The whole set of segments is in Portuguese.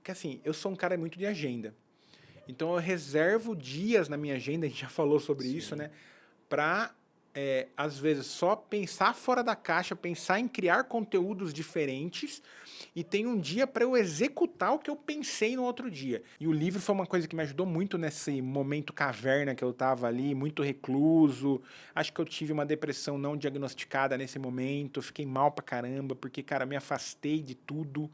Porque assim, eu sou um cara muito de agenda. Então eu reservo dias na minha agenda, a gente já falou sobre isso, né? Para, às vezes, só pensar fora da caixa, pensar em criar conteúdos diferentes e tem um dia para eu executar o que eu pensei no outro dia. E o livro foi uma coisa que me ajudou muito nesse momento caverna que eu tava ali, muito recluso. Acho que eu tive uma depressão não diagnosticada nesse momento, fiquei mal pra caramba, porque, cara, me afastei de tudo.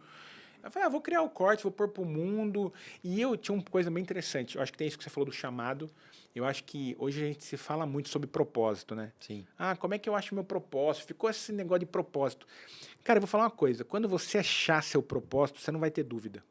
Eu falei, vou criar o corte, vou pôr pro mundo. E eu tinha uma coisa bem interessante. Eu acho que tem isso que você falou do chamado. Eu acho que hoje a gente se fala muito sobre propósito, né? Sim. Como é que eu acho meu propósito? Ficou esse negócio de propósito. Cara, eu vou falar uma coisa. Quando você achar seu propósito, você não vai ter dúvida.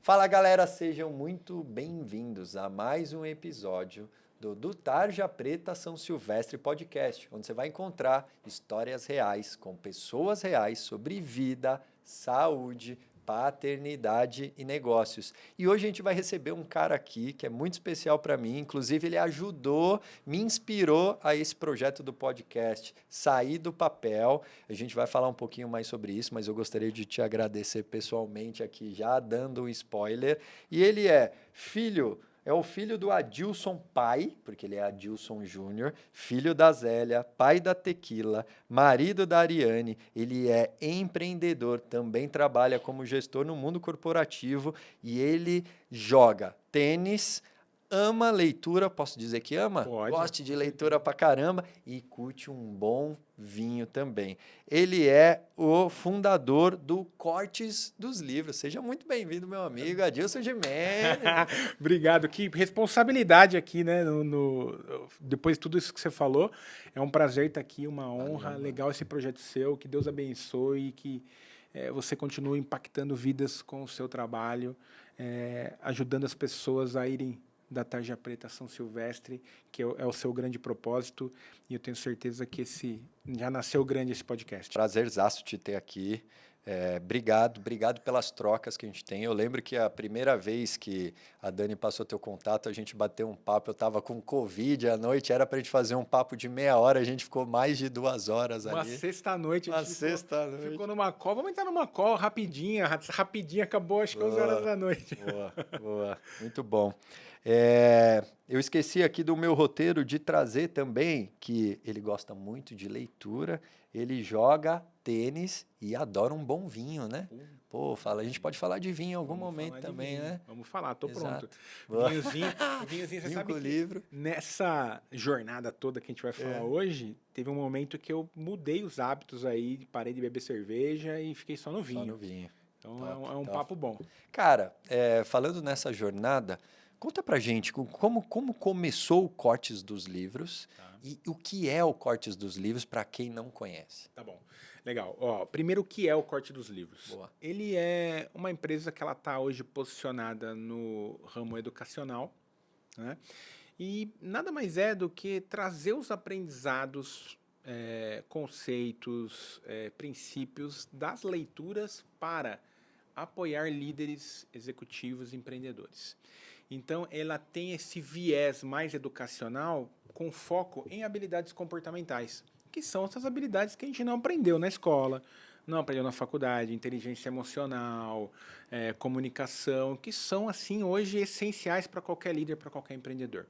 Fala galera, sejam muito bem-vindos a mais um episódio do Tarja Preta São Silvestre Podcast, onde você vai encontrar histórias reais com pessoas reais sobre vida, saúde, paternidade e negócios. E hoje a gente vai receber um cara aqui que é muito especial para mim, inclusive ele ajudou, me inspirou a esse projeto do podcast, sair do papel. A gente vai falar um pouquinho mais sobre isso, mas eu gostaria de te agradecer pessoalmente aqui, já dando um spoiler. E ele é o filho do Adilson pai, porque ele é Adilson Júnior, filho da Zélia, pai da Tequila, marido da Ariane, ele é empreendedor, também trabalha como gestor no mundo corporativo e ele joga tênis, ama leitura, posso dizer que ama? Pode. Goste de leitura pra caramba e curte um bom vinho também. Ele é o fundador do Cortes dos Livros. Seja muito bem-vindo, meu amigo Adilson Gimenez. Obrigado. Que responsabilidade aqui, né? Depois de tudo isso que você falou, é um prazer estar aqui, uma honra. Valeu, legal esse projeto seu. Que Deus abençoe e que você continue impactando vidas com o seu trabalho, ajudando as pessoas a irem da Tarja Preta São Silvestre, que é o seu grande propósito, e eu tenho certeza que já nasceu grande esse podcast. Prazerzaço te ter aqui. Obrigado pelas trocas que a gente tem. Eu lembro que a primeira vez que a Dani passou teu contato, a gente bateu um papo, eu tava com Covid à noite, era pra gente fazer um papo de meia hora, a gente ficou mais de 2 horas ali. Uma sexta-noite, Uma sexta-noite. ficou numa call, vamos entrar numa call rapidinho acabou acho que 11 horas da noite. Boa, muito bom. Eu esqueci aqui do meu roteiro de trazer também que ele gosta muito de leitura, ele joga tênis e adora um bom vinho, né? Pô, a gente pode falar de vinho em algum momento também, né? Vamos falar, tô Exato. pronto. Vinhozinho, você Vinho sabe com que livro. nessa jornada toda que a gente vai falar hoje, teve um momento que eu mudei os hábitos aí, parei de beber cerveja e fiquei só no vinho. Só no vinho. Então Top, é um top. papo bom. Cara, falando nessa jornada, conta pra gente como começou o Cortes dos Livros e o que é o Cortes dos Livros para quem não conhece. Tá bom. Legal. Primeiro, o que é o Corte dos Livros? Boa. Ele é uma empresa que ela está hoje posicionada no ramo educacional, né? E nada mais é do que trazer os aprendizados, conceitos, princípios das leituras para apoiar líderes executivos e empreendedores. Então, ela tem esse viés mais educacional com foco em habilidades comportamentais, que são essas habilidades que a gente não aprendeu na escola, não aprendeu na faculdade, inteligência emocional, comunicação, que são, assim, hoje essenciais para qualquer líder, para qualquer empreendedor.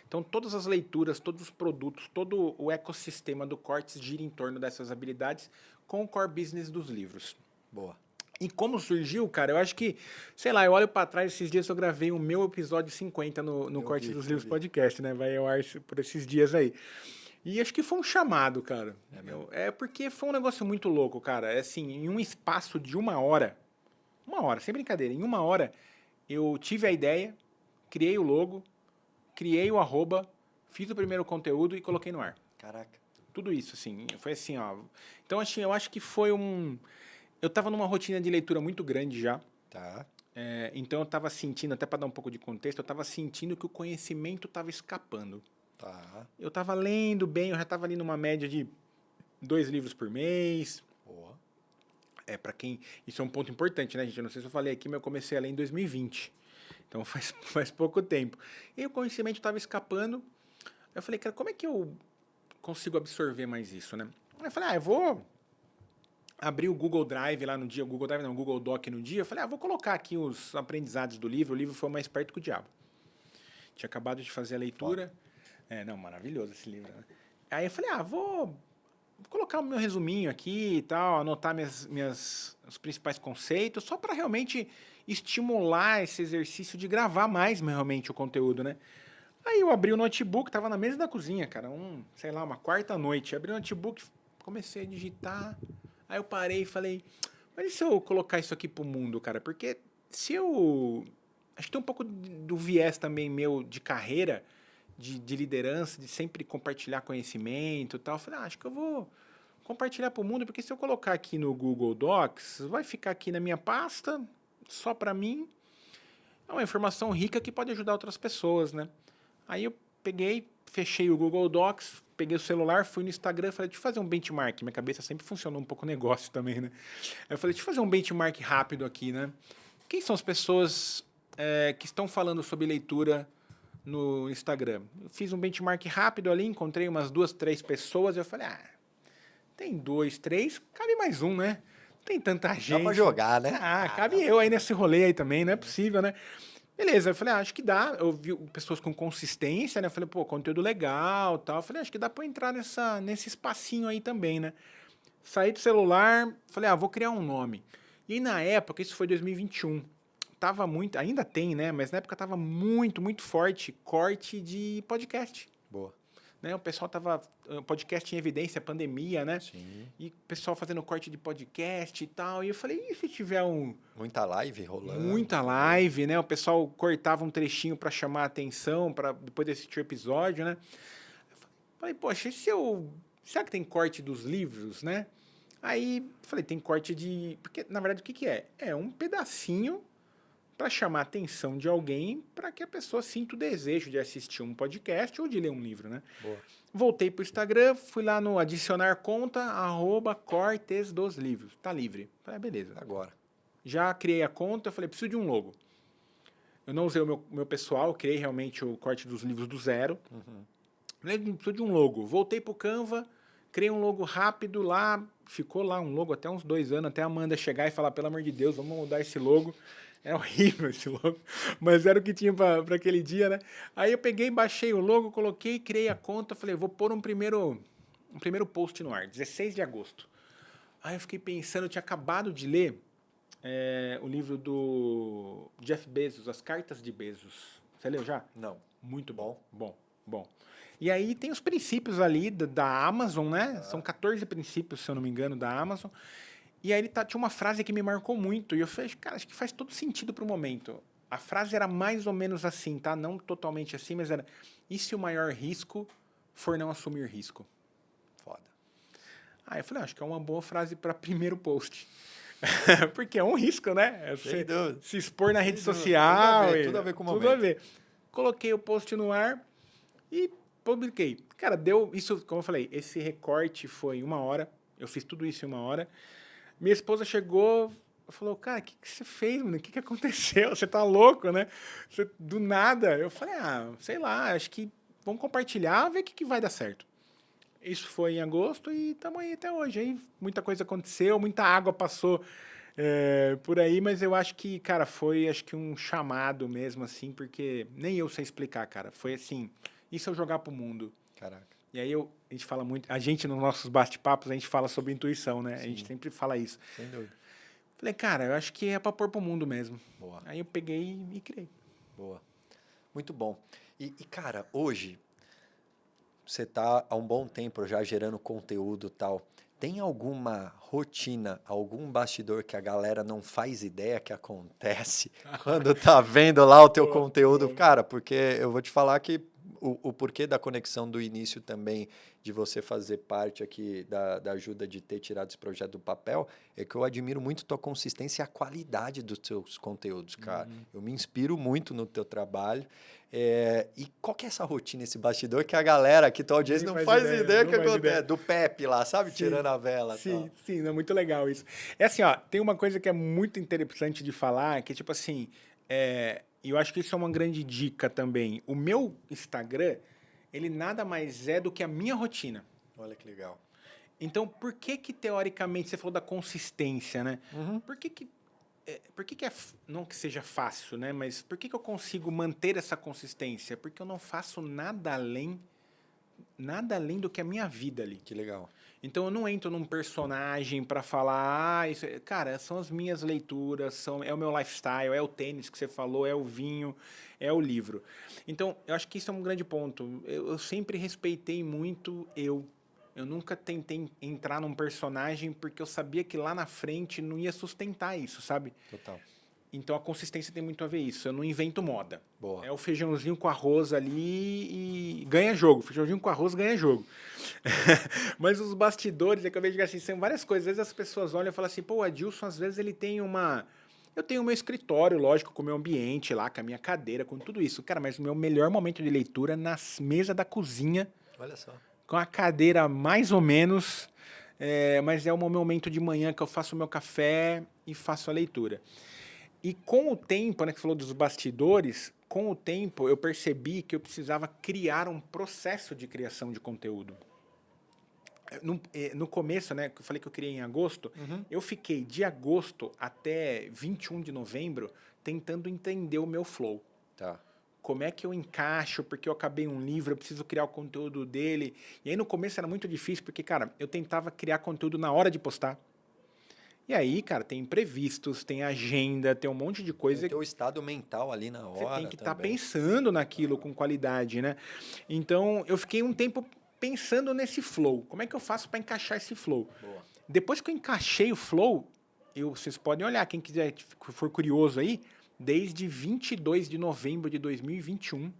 Então, todas as leituras, todos os produtos, todo o ecossistema do Cortes gira em torno dessas habilidades com o core business dos livros. Boa. E como surgiu, cara, eu acho que, sei lá, eu olho pra trás, esses dias eu gravei o meu episódio 50 no Corte dos Livros podcast, né? Vai ao ar por esses dias aí. E acho que foi um chamado, cara. Porque foi um negócio muito louco, cara. É assim, em um espaço de uma hora, sem brincadeira, em uma hora, eu tive a ideia, criei o logo, criei o arroba, fiz o primeiro conteúdo e coloquei no ar. Caraca. Tudo isso, assim, foi assim, ó. Então, assim, eu acho que foi eu tava numa rotina de leitura muito grande já. Tá. Então eu tava sentindo, até para dar um pouco de contexto, eu tava sentindo que o conhecimento tava escapando. Tá. Eu tava lendo bem, eu já tava ali numa média de 2 livros por mês. Boa. Para quem... Isso é um ponto importante, né, gente? Eu não sei se eu falei aqui, mas eu comecei a ler em 2020. Então faz pouco tempo. E o conhecimento tava escapando. Eu falei, cara, como é que eu consigo absorver mais isso, né? Aí eu falei, eu vou abri o Google Drive lá no dia, o Google Drive não, o Google Doc no dia, eu falei, vou colocar aqui os aprendizados do livro, o livro foi Mais Perto que o Diabo. Tinha acabado de fazer a leitura. Não, maravilhoso esse livro, né? Aí eu falei, vou colocar o meu resuminho aqui e tal, anotar os principais conceitos, só para realmente estimular esse exercício de gravar mais realmente o conteúdo, né? Aí eu abri o notebook, tava na mesa da cozinha, cara, uma quarta noite. Abri o notebook, comecei a digitar. Aí eu parei e falei, mas e se eu colocar isso aqui pro mundo, cara? Porque se eu... Acho que tem um pouco do viés também meu de carreira, de liderança, de sempre compartilhar conhecimento e tal. Eu falei, acho que eu vou compartilhar pro mundo, porque se eu colocar aqui no Google Docs, vai ficar aqui na minha pasta, só para mim. É uma informação rica que pode ajudar outras pessoas, né? Aí eu peguei, fechei o Google Docs, peguei o celular, fui no Instagram e falei, deixa eu fazer um benchmark. Minha cabeça sempre funcionou um pouco negócio também, né? Aí eu falei, deixa eu fazer um benchmark rápido aqui, né? Quem são as pessoas que estão falando sobre leitura no Instagram? Eu fiz um benchmark rápido ali, encontrei umas 2, 3 pessoas, eu falei, tem 2, 3, cabe mais um, né? Não tem tanta gente. Dá pra jogar, né? Cabe eu aí nesse rolê aí também, não é possível, né? Beleza, eu falei, acho que dá. Eu vi pessoas com consistência, né? Eu falei, conteúdo legal, tal. Eu falei, acho que dá pra entrar nesse espacinho aí também, né? Saí do celular, falei, vou criar um nome. E na época, isso foi 2021, tava muito, ainda tem, né? Mas na época tava muito, muito forte corte de podcast. Boa. Né? O pessoal tava, podcast em evidência, pandemia, né? Sim. E o pessoal fazendo corte de podcast e tal. E eu falei, e se tiver muita live rolando? Muita live, né? O pessoal cortava um trechinho para chamar a atenção, para depois de assistir o episódio, né? Falei, poxa, será que tem corte dos livros, né? Aí falei, tem corte de... Porque, na verdade, o que é? É um pedacinho para chamar a atenção de alguém para que a pessoa sinta o desejo de assistir um podcast ou de ler um livro, né? Boa. Voltei pro Instagram, fui lá no adicionar conta, @cortes dos livros. Tá livre. Falei, beleza. Agora. Já criei a conta, falei, preciso de um logo. Eu não usei o meu pessoal, criei realmente o corte dos livros do zero. Falei, preciso de um logo. Voltei pro Canva, criei um logo rápido lá, ficou lá um logo até uns 2 anos, até a Amanda chegar e falar, pelo amor de Deus, vamos mudar esse logo. É horrível esse logo, mas era o que tinha para aquele dia, né? Aí eu peguei, baixei o logo, coloquei, criei a conta, falei, vou pôr um primeiro post no ar, 16 de agosto. Aí eu fiquei pensando, eu tinha acabado de ler o livro do Jeff Bezos, As Cartas de Bezos. Você leu já? Não. Muito bom. Bom. E aí tem os princípios ali da Amazon, né? São 14 princípios, se eu não me engano, da Amazon. E aí ele tinha uma frase que me marcou muito. E eu falei, cara, acho que faz todo sentido pro momento. A frase era mais ou menos assim, tá? Não totalmente assim, mas era: e se o maior risco for não assumir risco? Foda. Aí eu falei, acho que é uma boa frase para primeiro post. Porque é um risco, né? Você se expor na rede social. Tudo a ver com o momento. Tudo a ver. Coloquei o post no ar e publiquei. Cara, deu isso, como eu falei, esse recorte foi 1 hora. Eu fiz tudo isso em 1 hora. Minha esposa chegou, falou, cara, o que você fez, mano? O que aconteceu? Você tá louco, né? Do nada. Eu falei, sei lá, acho que vamos compartilhar, ver o que vai dar certo. Isso foi em agosto e estamos aí até hoje. Aí muita coisa aconteceu, muita água passou por aí, mas eu acho que, cara, foi um chamado mesmo, assim, porque nem eu sei explicar, cara. Foi assim, isso eu jogar pro mundo. Caraca. E aí a gente fala muito, a gente nos nossos bate-papos, a gente fala sobre intuição, né? Sim. A gente sempre fala isso. Sem dúvida. Falei, cara, eu acho que é pra pôr pro mundo mesmo. Boa. Aí eu peguei e criei. Boa. Muito bom. E cara, hoje, você tá há um bom tempo já gerando conteúdo e tal. Tem alguma rotina, algum bastidor que a galera não faz ideia que acontece quando tá vendo lá o teu conteúdo? Cara, porque eu vou te falar que o porquê da conexão do início também, de você fazer parte aqui da ajuda de ter tirado esse projeto do papel, é que eu admiro muito tua consistência e a qualidade dos teus conteúdos, cara. Eu me inspiro muito no teu trabalho. E qual que é essa rotina, esse bastidor que a galera aqui, tua audiência, não faz ideia que acontece? Do Pepe lá, sabe? Sim, tirando a vela. Sim, tal. Sim, é muito legal isso. É assim, ó, tem uma coisa que é muito interessante de falar, que tipo assim, e eu acho que isso é uma grande dica também. O meu Instagram, ele nada mais é do que a minha rotina. Olha que legal. Então, por que que, teoricamente, você falou da consistência, né? Uhum. Não que seja fácil, né? Mas por que que eu consigo manter essa consistência? Porque eu não faço nada além do que a minha vida ali. Que legal. Então eu não entro num personagem para falar, cara, são as minhas leituras, é o meu lifestyle, é o tênis que você falou, é o vinho, é o livro. Então, eu acho que isso é um grande ponto. Eu sempre respeitei muito eu. Eu nunca tentei entrar num personagem porque eu sabia que lá na frente não ia sustentar isso, sabe? Total. Então a consistência tem muito a ver isso. Eu não invento moda. Boa. É o feijãozinho com arroz ali e ganha jogo. Feijãozinho com arroz ganha jogo. Mas os bastidores, é que eu vejo que assim, são várias coisas. Às vezes as pessoas olham e falam assim, pô, o Adilson, às vezes ele tem uma... Eu tenho o meu escritório, lógico, com o meu ambiente lá, com a minha cadeira, com tudo isso. Cara, mas o meu melhor momento de leitura é na mesa da cozinha, Olha só. com a cadeira mais ou menos, mas é o meu momento de manhã que eu faço o meu café e faço a leitura. E com o tempo, né, que você falou dos bastidores, com o tempo eu percebi que eu precisava criar um processo de criação de conteúdo. No começo, né, que eu falei que eu criei em agosto, eu fiquei de agosto até 21 de novembro tentando entender o meu flow. Tá. Como é que eu encaixo, porque eu acabei um livro, eu preciso criar o conteúdo dele. E aí no começo era muito difícil, porque, cara, eu tentava criar conteúdo na hora de postar. E aí, cara, tem imprevistos, tem agenda, tem um monte de Tem coisa o teu estado mental ali na você hora tem que estar também. pensando naquilo com qualidade, né? Então, eu fiquei um tempo pensando nesse flow. Como é que eu faço para encaixar esse flow? Boa. Depois que eu encaixei o flow, vocês podem olhar, quem quiser for curioso aí, desde 22 de novembro de 2021,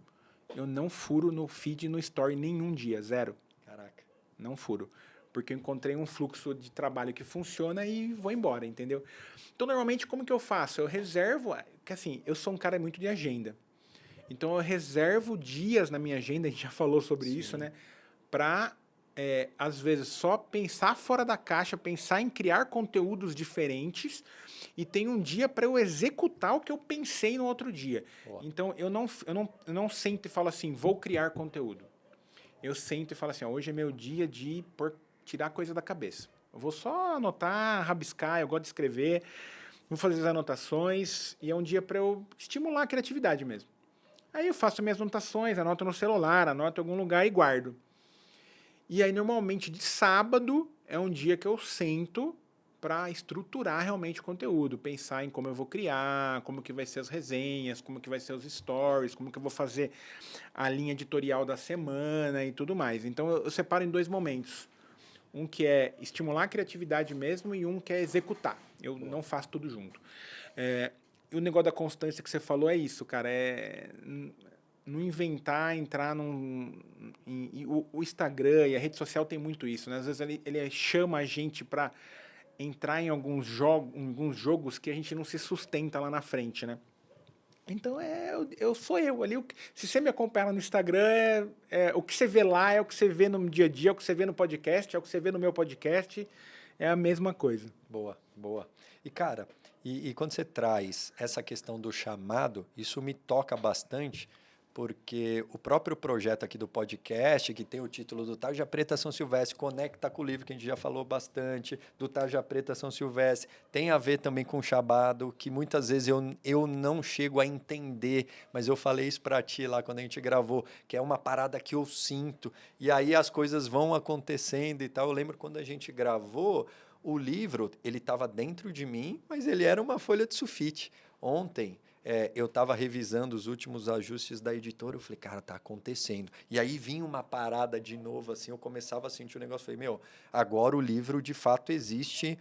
eu não furo no feed, no story nenhum dia, zero. Caraca. Não furo. Porque eu encontrei um fluxo de trabalho que funciona e vou embora, entendeu? Então, normalmente, como que eu faço? Eu reservo, que assim, eu sou um cara muito de agenda. Então, eu reservo dias na minha agenda, a gente já falou sobre isso, né? Para, às vezes, só pensar fora da caixa, pensar em criar conteúdos diferentes e tem um dia para eu executar o que eu pensei no outro dia. Boa. Então, eu não sento e falo assim, vou criar conteúdo. Eu sento e falo assim, ó, hoje é meu dia de tirar coisa da cabeça. Eu vou só anotar, rabiscar, eu gosto de escrever, vou fazer as anotações e é um dia para eu estimular a criatividade mesmo. Aí eu faço minhas anotações, anoto no celular, anoto em algum lugar e guardo. E aí normalmente de sábado é um dia que eu sento para estruturar realmente o conteúdo, pensar em como eu vou criar, como que vai ser as resenhas, como que vai ser os stories, como que eu vou fazer a linha editorial da semana e tudo mais. Então eu separo em dois momentos. Um que é estimular a criatividade mesmo e um que é executar. Eu não faço tudo junto. E o negócio da constância que você falou é isso, cara. Não inventar, entrar o Instagram e a rede social tem muito isso, né? Às vezes ele chama a gente para entrar em alguns jogos que a gente não se sustenta lá na frente, né? Então eu sou eu ali. Se você me acompanhar no Instagram, o que você vê lá é o que você vê no dia a dia, é o que você vê no podcast, é o que você vê no meu podcast, é a mesma coisa. Boa, boa. E, cara, e quando você traz essa questão do chamado, isso me toca bastante, porque o próprio projeto aqui do podcast, que tem o título do Tarja Preta São Silvestre, conecta com o livro que a gente já falou bastante, do Tarja Preta São Silvestre, tem a ver também com o chamado, que muitas vezes eu não chego a entender, mas eu falei isso para ti lá quando a gente gravou, que é uma parada que eu sinto, e aí as coisas vão acontecendo e tal. Eu lembro quando a gente gravou, o livro, ele estava dentro de mim, mas ele era uma folha de sulfite. Ontem, eu estava revisando os últimos ajustes da editora, eu falei, cara, tá acontecendo. E aí vinha uma parada de novo, assim, eu começava a sentir o negócio, falei, meu, agora o livro de fato existe,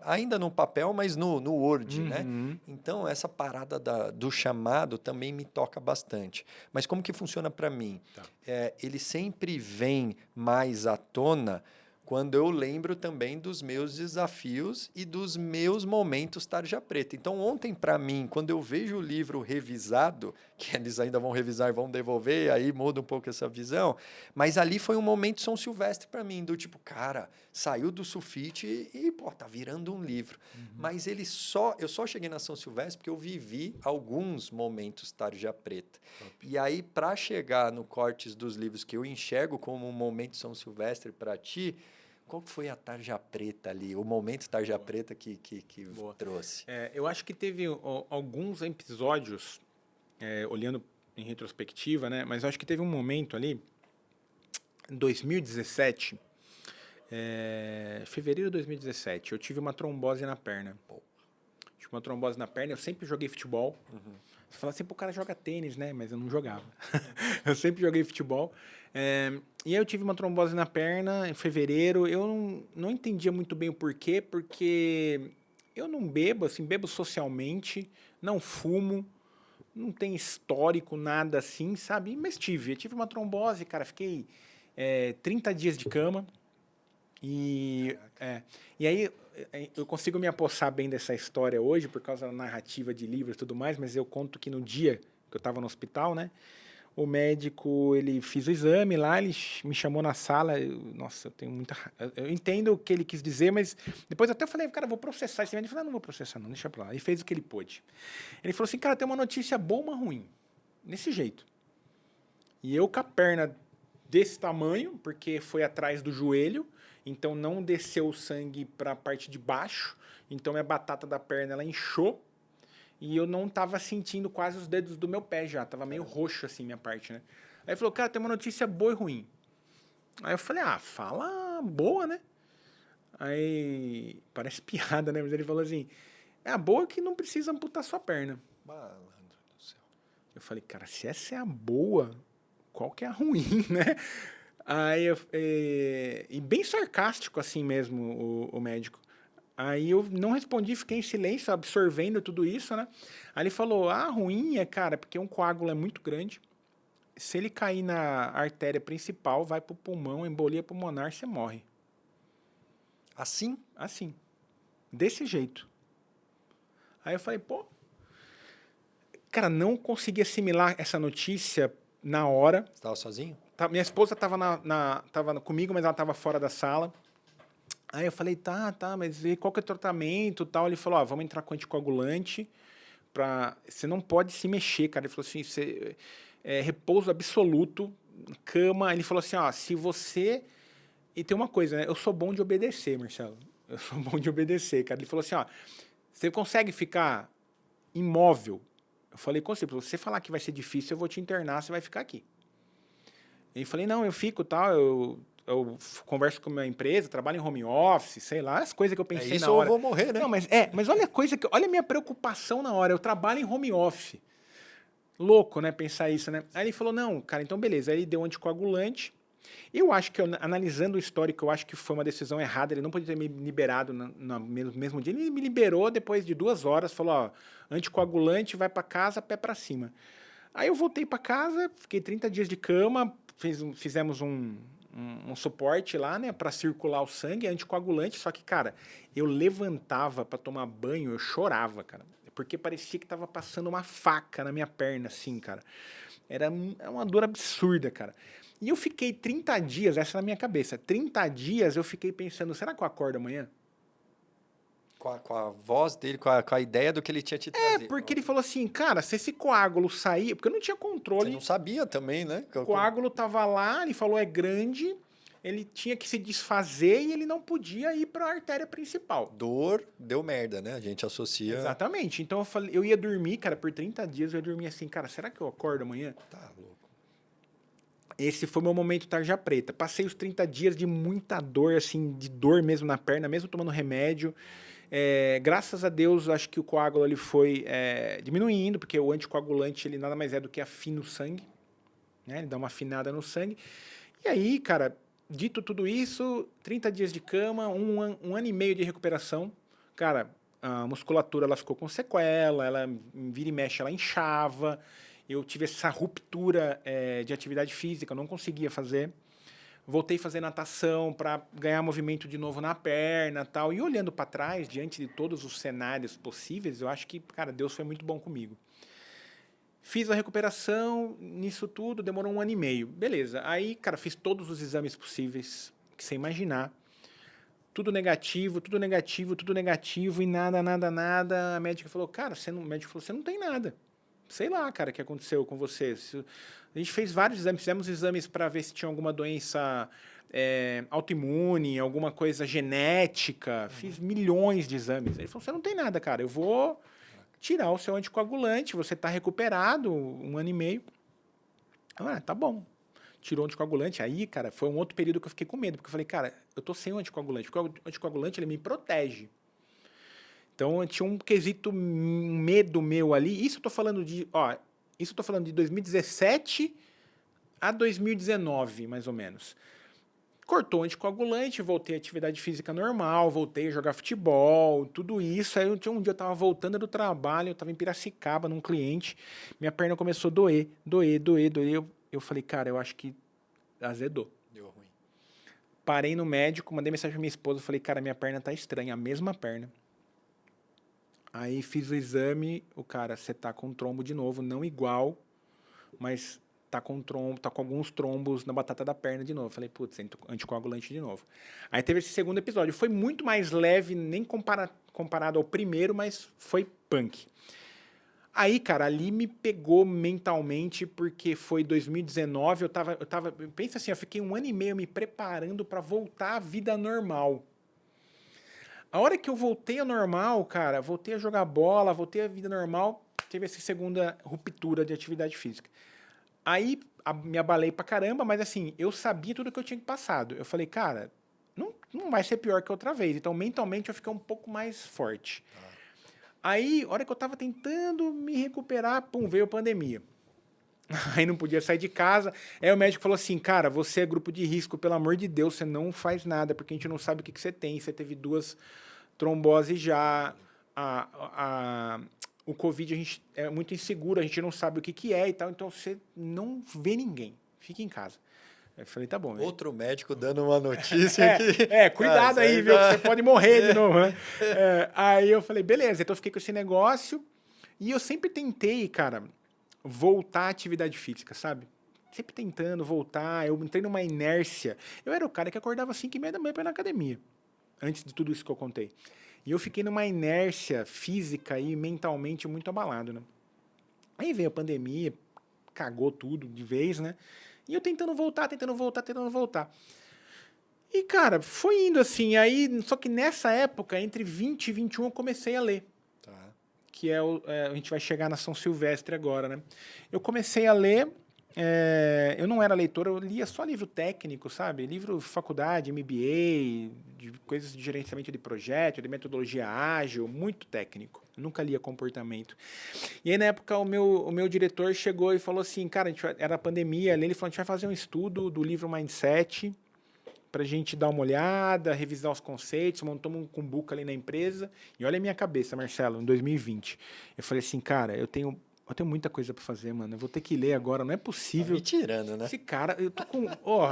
ainda no papel, mas no Word, né? Então, essa parada do chamado também me toca bastante. Mas como que funciona para mim? Tá. Ele sempre vem mais à tona quando eu lembro também dos meus desafios e dos meus momentos tarja preta. Então, ontem, para mim, quando eu vejo o livro revisado, que eles ainda vão revisar e vão devolver, aí muda um pouco essa visão, mas ali foi um momento São Silvestre para mim, do tipo, cara, saiu do sulfite e pô, tá virando um livro. Mas eu só cheguei na São Silvestre porque eu vivi alguns momentos tarja preta. E aí, para chegar no cortes dos livros que eu enxergo como um momento São Silvestre para ti, qual foi a tarja preta ali, o momento tarja preta que trouxe? Eu acho que teve alguns episódios, olhando em retrospectiva, né? Mas eu acho que teve um momento ali, em 2017, fevereiro de 2017, eu tive uma trombose na perna. Tive uma trombose na perna, eu sempre joguei futebol. Você fala assim, o cara joga tênis, né? Mas eu não jogava. Eu sempre joguei futebol. E aí eu tive uma trombose na perna em fevereiro. Eu não entendia muito bem o porquê, porque eu não bebo, assim, bebo socialmente, não fumo, não tem histórico, nada assim, sabe? Mas eu tive uma trombose, cara, fiquei 30 dias de cama. E aí eu consigo me apossar bem dessa história hoje por causa da narrativa de livros e tudo mais, mas eu conto que no dia que eu estava no hospital, né, o médico, ele fez o exame lá, ele me chamou na sala, nossa, eu tenho muita... Eu entendo o que ele quis dizer, mas depois até eu falei, cara, eu vou processar esse médico. Ele falou, não vou processar não, deixa pra lá. Ele fez o que ele pôde. Ele falou assim, cara, tem uma notícia boa ou uma ruim. Desse jeito. E eu com a perna desse tamanho, porque foi atrás do joelho, então não desceu o sangue para a parte de baixo, então minha batata da perna ela inchou e eu não estava sentindo quase os dedos do meu pé já, tava meio roxo assim minha parte, né? Aí ele falou, cara, tem uma notícia boa e ruim. Aí eu falei, fala boa, né? Aí, parece piada, né? Mas ele falou assim, a boa é que não precisa amputar sua perna. Malandro do céu. Eu falei, cara, se essa é a boa, qual que é a ruim, né? Aí e bem sarcástico assim mesmo o médico. Aí eu não respondi, fiquei em silêncio, absorvendo tudo isso, né? Aí ele falou, ruim é, cara, porque um coágulo é muito grande. Se ele cair na artéria principal, vai pro pulmão, embolia pulmonar, você morre. Assim? Assim. Desse jeito. Aí eu falei, pô... Cara, não consegui assimilar essa notícia na hora. Você estava sozinho? Minha esposa estava tava comigo, mas ela estava fora da sala. Aí eu falei, tá, mas e qual que é o tratamento e tal? Ele falou, vamos entrar com anticoagulante, você não pode se mexer, cara. Ele falou assim, repouso absoluto, cama. Ele falou assim, se você... E tem uma coisa, né? Eu sou bom de obedecer, Marcelo. Eu sou bom de obedecer, cara. Ele falou assim, você consegue ficar imóvel? Eu falei, consigo. Se você falar que vai ser difícil, eu vou te internar, você vai ficar aqui. E falei, não, eu fico tal, eu converso com a minha empresa, trabalho em home office, sei lá, as coisas que eu pensei isso na hora. Eu vou morrer, né? Não, mas olha a coisa olha a minha preocupação na hora, eu trabalho em home office. Louco, né, pensar isso, né? Aí ele falou, não, cara, então beleza. Aí ele deu um anticoagulante. Eu acho que, analisando o histórico, eu acho que foi uma decisão errada, ele não podia ter me liberado no mesmo dia. Ele me liberou depois de 2 horas, falou, anticoagulante, vai para casa, pé para cima. Aí eu voltei para casa, fiquei 30 dias de cama, fizemos um suporte lá, né, para circular o sangue, anticoagulante, só que, cara, eu levantava para tomar banho, eu chorava, cara, porque parecia que tava passando uma faca na minha perna, assim, cara. Era uma dor absurda, cara. E eu fiquei 30 dias, essa na minha cabeça, 30 dias eu fiquei pensando, será que eu acordo amanhã? Com a voz dele, com a ideia do que ele tinha te trazido. Porque ele falou assim, cara, se esse coágulo sair... Porque eu não tinha controle. Você não sabia também, né? O coágulo tava lá, ele falou, é grande, ele tinha que se desfazer e ele não podia ir para a artéria principal. Dor deu merda, né? A gente associa... Exatamente. Então eu ia dormir, cara, por 30 dias eu ia dormir assim, cara, será que eu acordo amanhã? Tá louco. Esse foi meu momento tarja preta. Passei os 30 dias de muita dor, assim, de dor mesmo na perna, mesmo tomando remédio. Graças a Deus, acho que o coágulo ele foi diminuindo, porque o anticoagulante ele nada mais é do que afina o sangue, né? Ele dá uma afinada no sangue. E aí, cara, dito tudo isso, 30 dias de cama, um ano e meio de recuperação. Cara, a musculatura ela ficou com sequela, ela vira e mexe, ela inchava. Eu tive essa ruptura de atividade física, eu não conseguia fazer. Voltei a fazer natação para ganhar movimento de novo na perna, tal. E olhando para trás, diante de todos os cenários possíveis, eu acho que, cara, Deus foi muito bom comigo. Fiz a recuperação, nisso tudo, demorou 1 ano e meio. Beleza. Aí, cara, fiz todos os exames possíveis que você imaginar. Tudo negativo, tudo negativo, tudo negativo e nada, nada, nada. A médica falou, cara, o médico falou, você não tem nada. Sei lá, cara, o que aconteceu com você. A gente fez vários exames, fizemos exames para ver se tinha alguma doença autoimune, alguma coisa genética. Fiz milhões de exames. Ele falou, você não tem nada, cara. Eu vou tirar o seu anticoagulante. Você está recuperado 1 ano e meio. Tá bom. Tirou o anticoagulante. Aí, cara, foi um outro período que eu fiquei com medo. Porque eu falei, cara, eu tô sem o anticoagulante. Porque o anticoagulante, ele me protege. Então, eu tinha um quesito medo meu ali. Isso eu tô falando de... Isso eu tô falando de 2017 a 2019, mais ou menos. Cortou o anticoagulante, voltei à atividade física normal, voltei a jogar futebol, tudo isso. Aí um dia eu tava voltando do trabalho, eu tava em Piracicaba, num cliente, minha perna começou a doer. Eu falei, cara, eu acho que azedou. Deu ruim. Parei no médico, mandei mensagem pra minha esposa, falei, cara, minha perna tá estranha, a mesma perna. Aí fiz o exame, o cara, você tá com trombo de novo, não igual, mas tá com alguns trombos na batata da perna de novo. Falei, putz, anticoagulante de novo. Aí teve esse segundo episódio. Foi muito mais leve, nem comparado ao primeiro, mas foi punk. Aí, cara, ali me pegou mentalmente, porque foi 2019, pensa assim, eu fiquei 1 ano e meio me preparando para voltar à vida normal. A hora que eu voltei ao normal, cara, voltei a jogar bola, voltei à vida normal, teve essa segunda ruptura de atividade física. Aí me abalei pra caramba, mas assim, eu sabia tudo que eu tinha passado. Eu falei, cara, não vai ser pior que outra vez. Então, mentalmente, eu fiquei um pouco mais forte. Aí, a hora que eu tava tentando me recuperar, pum, veio a pandemia. Aí não podia sair de casa. Aí o médico falou assim, cara, você é grupo de risco, pelo amor de Deus, você não faz nada, porque a gente não sabe o que você tem. Você teve 2 tromboses já, o Covid a gente é muito inseguro, a gente não sabe o que é e tal, então você não vê ninguém, fica em casa. Eu falei, tá bom. Outro médico dando uma notícia que... Cuidado aí, viu, que você pode morrer de novo, né? Aí eu falei, beleza, então eu fiquei com esse negócio e eu sempre tentei, cara, voltar à atividade física, sabe? Sempre tentando voltar, eu entrei numa inércia. Eu era o cara que acordava às 5h30 da manhã pra ir na academia, antes de tudo isso que eu contei. E eu fiquei numa inércia física e mentalmente muito abalado, né? Aí veio a pandemia, cagou tudo de vez, né? E eu tentando voltar. E, cara, foi indo assim. Aí, só que nessa época, entre 20 e 21, eu comecei a ler. Tá. Que a gente vai chegar na São Silvestre agora, né? Eu comecei a ler... eu não era leitor, eu lia só livro técnico, sabe? Livro faculdade, MBA, de coisas de gerenciamento de projeto, de metodologia ágil, muito técnico. Eu nunca lia comportamento. E aí, na época, o meu diretor chegou e falou assim, cara, era a pandemia, ele falou, a gente vai fazer um estudo do livro Mindset pra gente dar uma olhada, revisar os conceitos, montamos um cumbuca ali na empresa. E olha a minha cabeça, Marcelo, em 2020. Eu falei assim, cara, eu tenho muita coisa pra fazer, mano. Eu vou ter que ler agora. Não é possível. Tá me tirando, né? Esse cara, eu tô com...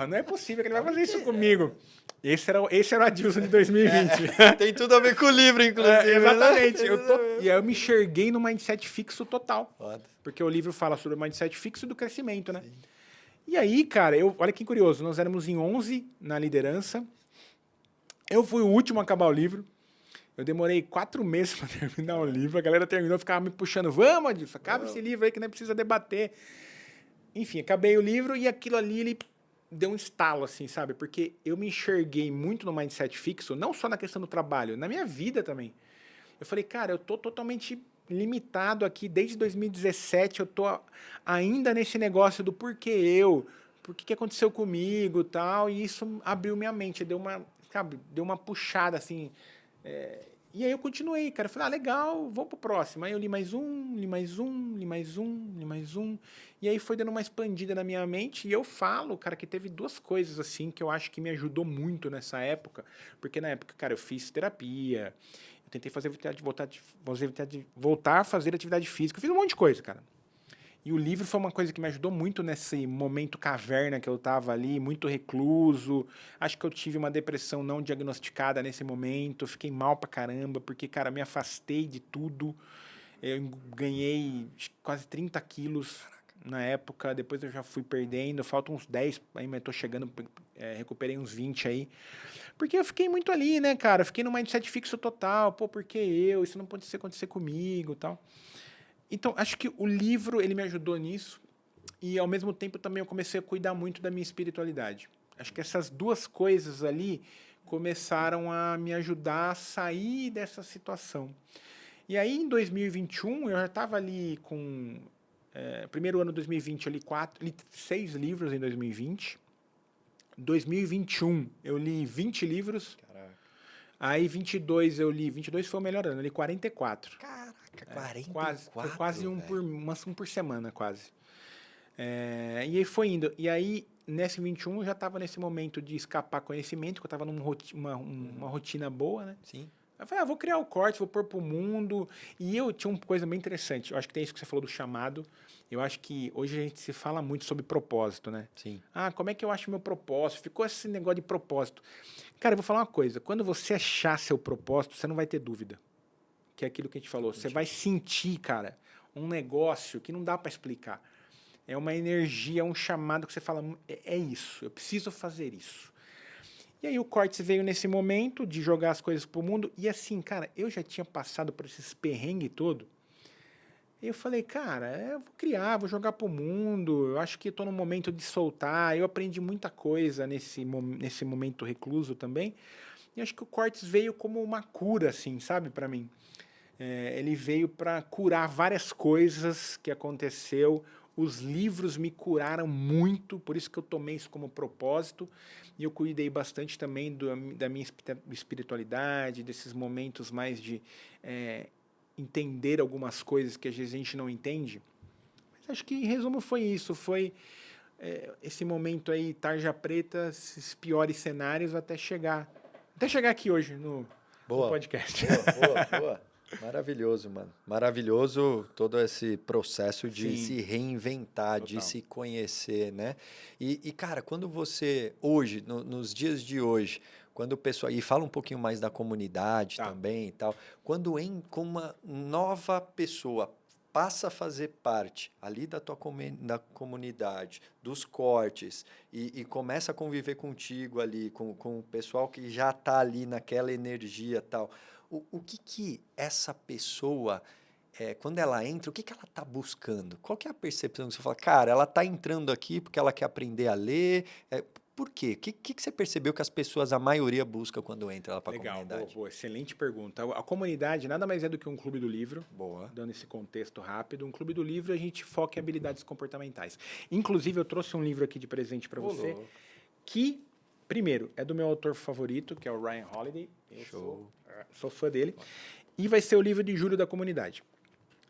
não é possível que ele vai fazer isso comigo. Esse era o Adilson de 2020. Tem tudo a ver com o livro, inclusive. Exatamente. Né? E aí eu me enxerguei no mindset fixo total. Foda. Porque o livro fala sobre o mindset fixo e do crescimento, né? Sim. E aí, cara, olha que curioso. Nós éramos em 11 na liderança. Eu fui o último a acabar o livro. Eu demorei 4 meses para terminar o livro. A galera terminou, ficava me puxando. Vamos, Adilson, acaba esse livro aí que não precisa debater. Enfim, acabei o livro e aquilo ali, ele deu um estalo, assim, sabe? Porque eu me enxerguei muito no mindset fixo, não só na questão do trabalho, na minha vida também. Eu falei, cara, eu tô totalmente limitado aqui. Desde 2017 eu tô ainda nesse negócio do porquê por que aconteceu comigo e tal. E isso abriu minha mente, deu uma puxada, assim... E aí eu continuei, cara. Eu falei, legal, vou pro próximo. Aí eu li mais um. E aí foi dando uma expandida na minha mente. E eu falo, cara, que teve 2 coisas, assim, que eu acho que me ajudou muito nessa época. Porque na época, cara, eu fiz terapia. Eu tentei voltar a fazer atividade física. Eu fiz um monte de coisa, cara. E o livro foi uma coisa que me ajudou muito nesse momento caverna que eu tava ali, muito recluso. Acho que eu tive uma depressão não diagnosticada nesse momento. Fiquei mal pra caramba, porque, cara, me afastei de tudo. Eu ganhei quase 30 quilos na época. Depois eu já fui perdendo. Faltam uns 10, ainda tô chegando, recuperei uns 20 aí. Porque eu fiquei muito ali, né, cara? Fiquei no mindset fixo total. Pô, por que eu? Isso não pode acontecer comigo e tal. Então, acho que o livro, ele me ajudou nisso. E, ao mesmo tempo, também eu comecei a cuidar muito da minha espiritualidade. Acho que essas duas coisas ali começaram a me ajudar a sair dessa situação. E aí, em 2021, eu já estava ali com... primeiro ano de 2020, eu li 6 livros em 2020. 2021, eu li 20 livros. Caraca. Aí, 22 eu li... 22 foi o melhor ano, eu li 44. Caraca, 44, Quase, foi quase um velho. por semana, quase. E aí foi indo. E aí, nesse 21, eu já estava nesse momento de escapar conhecimento, que eu estava numa rotina boa, né? Sim. Aí eu falei, vou criar o corte, vou pôr pro mundo. E eu tinha uma coisa bem interessante. Eu acho que tem isso que você falou do chamado. Eu acho que hoje a gente se fala muito sobre propósito, né? Sim. Como é que eu acho meu propósito? Ficou esse negócio de propósito. Cara, eu vou falar uma coisa. Quando você achar seu propósito, você não vai ter dúvida. Que é aquilo que a gente falou. Você vai sentir, cara, um negócio que não dá para explicar. É uma energia, um chamado que você fala, é isso, eu preciso fazer isso. E aí o Cortes veio nesse momento de jogar as coisas pro mundo. E assim, cara, eu já tinha passado por esses perrengues todo. E eu falei, cara, eu vou criar, vou jogar pro mundo. Eu acho que estou no momento de soltar. Eu aprendi muita coisa nesse momento recluso também. E acho que o Cortes veio como uma cura, assim, sabe, para mim. Ele veio para curar várias coisas que aconteceu. Os livros me curaram muito, por isso que eu tomei isso como propósito. E eu cuidei bastante também da minha espiritualidade, desses momentos mais de entender algumas coisas que às vezes a gente não entende. Mas acho que, em resumo, foi isso. Foi esse momento aí, tarja preta, esses piores cenários, até chegar aqui hoje no podcast. Boa. Maravilhoso, mano. Maravilhoso todo esse processo de Sim. se reinventar, Total. de se conhecer, né? E cara, quando você, hoje, nos dias de hoje, quando o pessoal... E fala um pouquinho mais da comunidade também e tal. Quando com uma nova pessoa passa a fazer parte ali da tua da comunidade, dos cortes, e começa a conviver contigo ali, com o pessoal que já está ali naquela energia e tal... O que essa pessoa, quando ela entra, o que ela está buscando? Qual que é a percepção que você fala? Cara, ela está entrando aqui porque ela quer aprender a ler. Por quê? O que você percebeu que as pessoas, a maioria, busca quando entra lá para a comunidade? Legal, boa, excelente pergunta. A comunidade nada mais é do que um clube do livro. Boa. Dando esse contexto rápido. Um clube do livro, a gente foca em habilidades comportamentais. Inclusive, eu trouxe um livro aqui de presente para você, que, primeiro, é do meu autor favorito, que é o Ryan Holiday. Show. Sou fã dele. E vai ser o livro de julho da comunidade.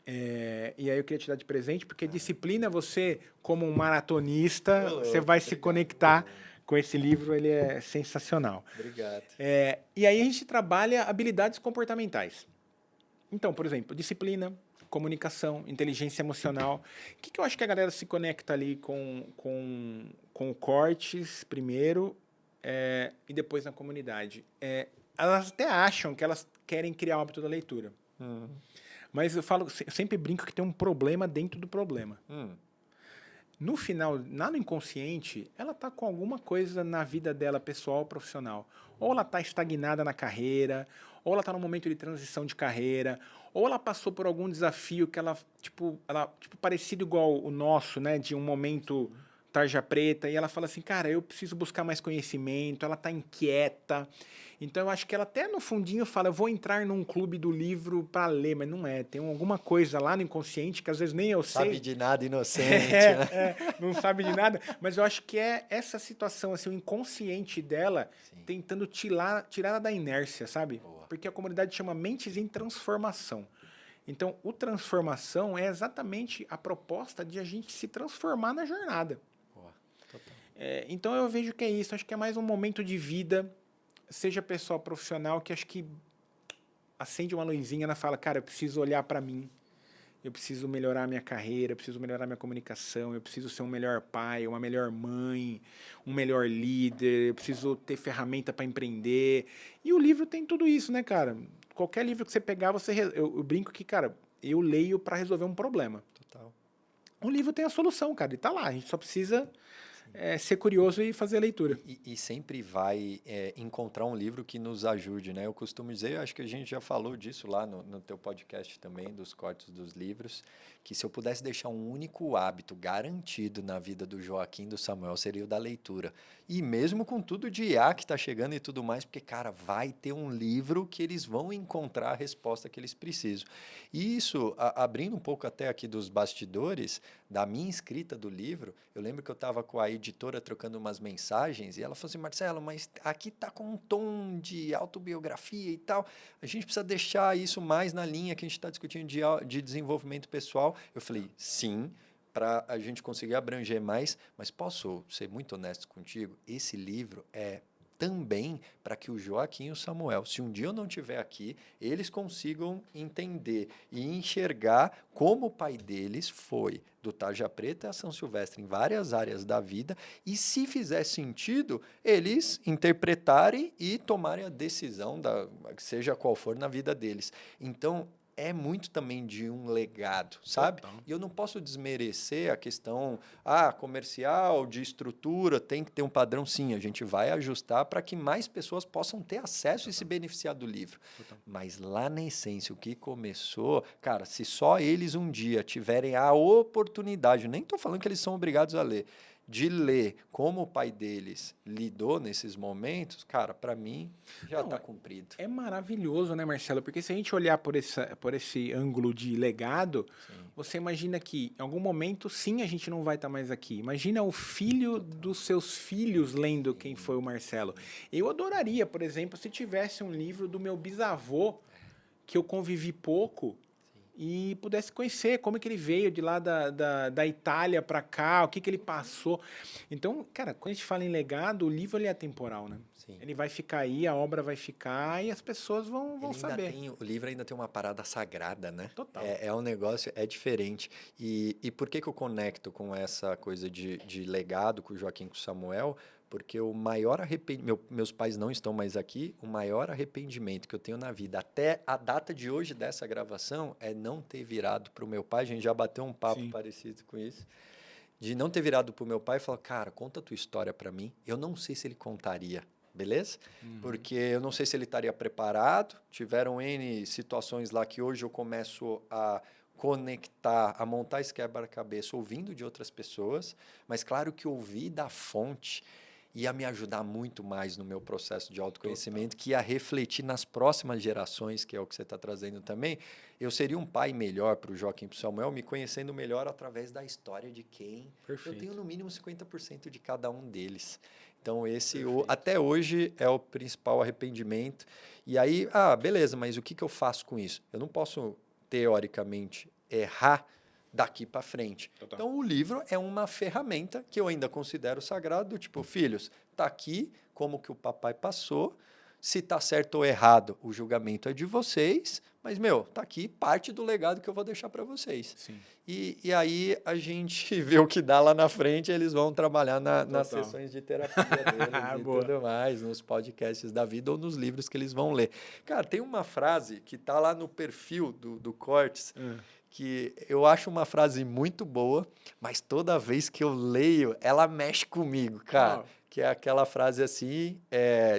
E aí eu queria te dar de presente, porque disciplina, você, como um maratonista, você vai se conectar com esse livro, ele é sensacional. Obrigado. E aí a gente trabalha habilidades comportamentais. Então, por exemplo, disciplina, comunicação, inteligência emocional. O que eu acho que a galera se conecta ali com cortes primeiro e depois na comunidade? Elas até acham que elas querem criar o hábito da leitura. Mas eu sempre brinco que tem um problema dentro do problema. No final, lá no inconsciente, ela está com alguma coisa na vida dela, pessoal, profissional. Ou ela está estagnada na carreira, ou ela está num momento de transição de carreira, ou ela passou por algum desafio que ela parecido igual o nosso, né, de um momento tarja preta, e ela fala assim, cara, eu preciso buscar mais conhecimento, ela está inquieta. Então, eu acho que ela até no fundinho fala, eu vou entrar num clube do livro para ler, mas não é. Tem alguma coisa lá no inconsciente que às vezes nem eu sei. Sabe de nada, inocente. Né? Não sabe de nada. Mas eu acho que é essa situação, assim, o inconsciente dela tentando tirar da inércia, sabe? Boa. Porque a comunidade chama Mentes em Transformação. Então, o transformação é exatamente a proposta de a gente se transformar na jornada. Boa. Total. Então, eu vejo que é isso. Acho que é mais um momento de vida, seja pessoal profissional, que acho que acende uma luzinha, ela fala, cara, eu preciso olhar para mim, eu preciso melhorar a minha carreira, eu preciso melhorar a minha comunicação, eu preciso ser um melhor pai, uma melhor mãe, um melhor líder, eu preciso ter ferramenta para empreender. E o livro tem tudo isso, né, cara? Qualquer livro que você pegar, eu brinco que, cara, eu leio para resolver um problema. Total. Um livro tem a solução, cara, e tá lá, a gente só precisa ser curioso e fazer a leitura. E sempre vai encontrar um livro que nos ajude, né? Eu costumo dizer, acho que a gente já falou disso lá no teu podcast também, dos cortes dos livros, que se eu pudesse deixar um único hábito garantido na vida do Joaquim e do Samuel, seria o da leitura. E mesmo com tudo de IA que está chegando e tudo mais, porque, cara, vai ter um livro que eles vão encontrar a resposta que eles precisam. E isso, abrindo um pouco até aqui dos bastidores, da minha escrita do livro, eu lembro que eu estava com a editora trocando umas mensagens e ela falou assim, Marcelo, mas aqui tá com um tom de autobiografia e tal, a gente precisa deixar isso mais na linha que a gente está discutindo de desenvolvimento pessoal. Eu falei, sim, para a gente conseguir abranger mais, mas posso ser muito honesto contigo? Esse livro é também para que o Joaquim e o Samuel, se um dia eu não estiver aqui, eles consigam entender e enxergar como o pai deles foi do Tarja Preta a São Silvestre em várias áreas da vida e, se fizer sentido, eles interpretarem e tomarem a decisão, seja qual for, na vida deles. Então, é muito também de um legado, sabe? Total. E eu não posso desmerecer a questão comercial, de estrutura, tem que ter um padrão, sim, a gente vai ajustar para que mais pessoas possam ter acesso e se beneficiar do livro. Mas lá na essência, o que começou, cara, se só eles um dia tiverem a oportunidade, nem estou falando que eles são obrigados a ler, de ler como o pai deles lidou nesses momentos, cara, para mim já está cumprido. É maravilhoso, né, Marcelo? Porque se a gente olhar por esse ângulo de legado, você imagina que em algum momento, sim, a gente não vai estar mais aqui. Imagina o filho dos seus filhos lendo quem foi o Marcelo. Eu adoraria, por exemplo, se tivesse um livro do meu bisavô, que eu convivi pouco, e pudesse conhecer como é que ele veio de lá da Itália para cá, o que ele passou. Então, cara, quando a gente fala em legado, o livro ele é atemporal, né? Sim. Ele vai ficar aí, a obra vai ficar e as pessoas vão saber. O livro ainda tem uma parada sagrada, né? Total. É um negócio, é diferente. E por que eu conecto com essa coisa de legado com o Joaquim e com o Samuel? Porque o maior arrependimento... Meus pais não estão mais aqui. O maior arrependimento que eu tenho na vida, até a data de hoje dessa gravação, é não ter virado para o meu pai. A gente já bateu um papo parecido com isso. De não ter virado para o meu pai e falar, cara, conta a tua história para mim. Eu não sei se ele contaria. Beleza? Porque eu não sei se ele estaria preparado. Tiveram N situações lá que hoje eu começo a conectar, a montar esse quebra-cabeça ouvindo de outras pessoas, mas claro que ouvir da fonte ia me ajudar muito mais no meu processo de autoconhecimento, que ia refletir nas próximas gerações, que é o que você está trazendo também. Eu seria um pai melhor para o Joaquim e para o Samuel, me conhecendo melhor através da história de quem eu tenho no mínimo 50% de cada um deles. Então, até hoje é o principal arrependimento. E aí, beleza, mas o que eu faço com isso? Eu não posso, teoricamente, errar daqui para frente. Total. Então, o livro é uma ferramenta que eu ainda considero sagrado, tipo, filhos, tá aqui como que o papai passou, se está certo ou errado, o julgamento é de vocês, mas, tá aqui parte do legado que eu vou deixar para vocês. Sim. E aí a gente vê o que dá lá na frente, eles vão trabalhar nas sessões de terapia deles e tudo mais, nos podcasts da vida ou nos livros que eles vão ler. Cara, tem uma frase que está lá no perfil do Cortes, que eu acho uma frase muito boa, mas toda vez que eu leio, ela mexe comigo, cara. Que é aquela frase assim,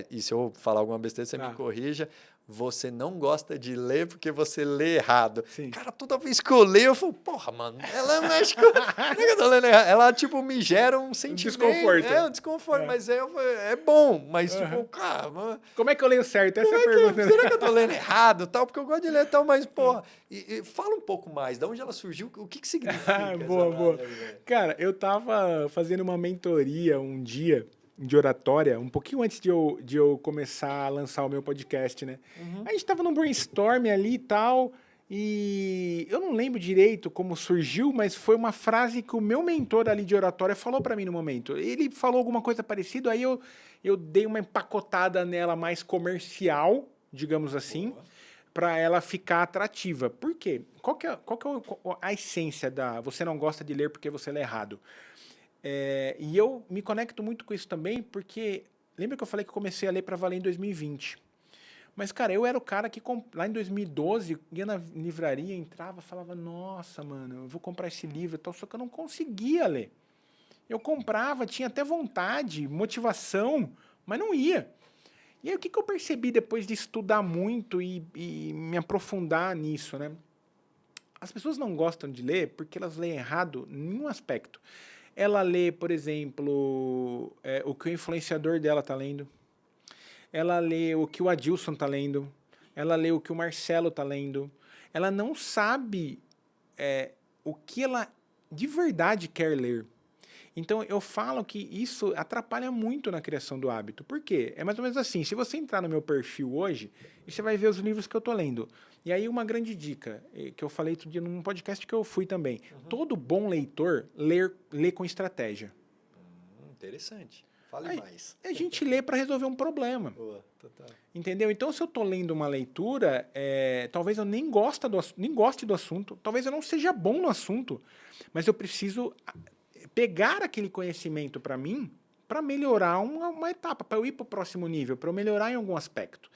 e se eu falar alguma besteira, você me corrija, você não gosta de ler porque você lê errado. Sim. Cara, toda vez que eu leio, eu falo, porra, mano, ela mexe com... Não é que eu tô lendo errado. Ela, tipo, me gera um sentimento. Desconforto. Um desconforto, mas é bom. Mas, tipo, cara... Mano, como é que eu leio certo? Essa é a pergunta. Será que eu tô lendo errado? Tal? Porque eu gosto de ler tal, mas, porra... E fala um pouco mais, de onde ela surgiu, o que significa boa. Aí, cara, eu tava fazendo uma mentoria um dia de oratória, um pouquinho antes de eu começar a lançar o meu podcast, né? A gente tava num brainstorm ali e tal, e eu não lembro direito como surgiu, mas foi uma frase que o meu mentor ali de oratória falou pra mim no momento. Ele falou alguma coisa parecida, aí eu dei uma empacotada nela mais comercial, digamos assim, para ela ficar atrativa. Por quê? Qual que é a essência da você não gosta de ler porque você lê errado? E eu me conecto muito com isso também, porque lembra que eu falei que eu comecei a ler para valer em 2020? Mas, cara, eu era o cara que lá em 2012 ia na livraria, entrava, falava, nossa, mano, eu vou comprar esse livro e tal, só que eu não conseguia ler. Eu comprava, tinha até vontade, motivação, mas não ia. E aí, o que que eu percebi depois de estudar muito e me aprofundar nisso, né? As pessoas não gostam de ler porque elas leem errado em um aspecto. Ela lê, por exemplo, o que o influenciador dela tá lendo. Ela lê o que o Adilson tá lendo. Ela lê o que o Marcelo tá lendo. Ela não sabe o que ela de verdade quer ler. Então, eu falo que isso atrapalha muito na criação do hábito. Por quê? É mais ou menos assim, se você entrar no meu perfil hoje, você vai ver os livros que eu tô lendo. E aí, uma grande dica, que eu falei outro dia num podcast que eu fui também. Todo bom leitor lê com estratégia. Interessante. Fale Aí, mais. a gente lê para resolver um problema. Boa, total. Entendeu? Então, se eu tô lendo uma leitura, talvez eu nem goste do assunto, talvez eu não seja bom no assunto, mas eu preciso pegar aquele conhecimento para mim para melhorar uma etapa, para eu ir para o próximo nível, para eu melhorar em algum aspecto.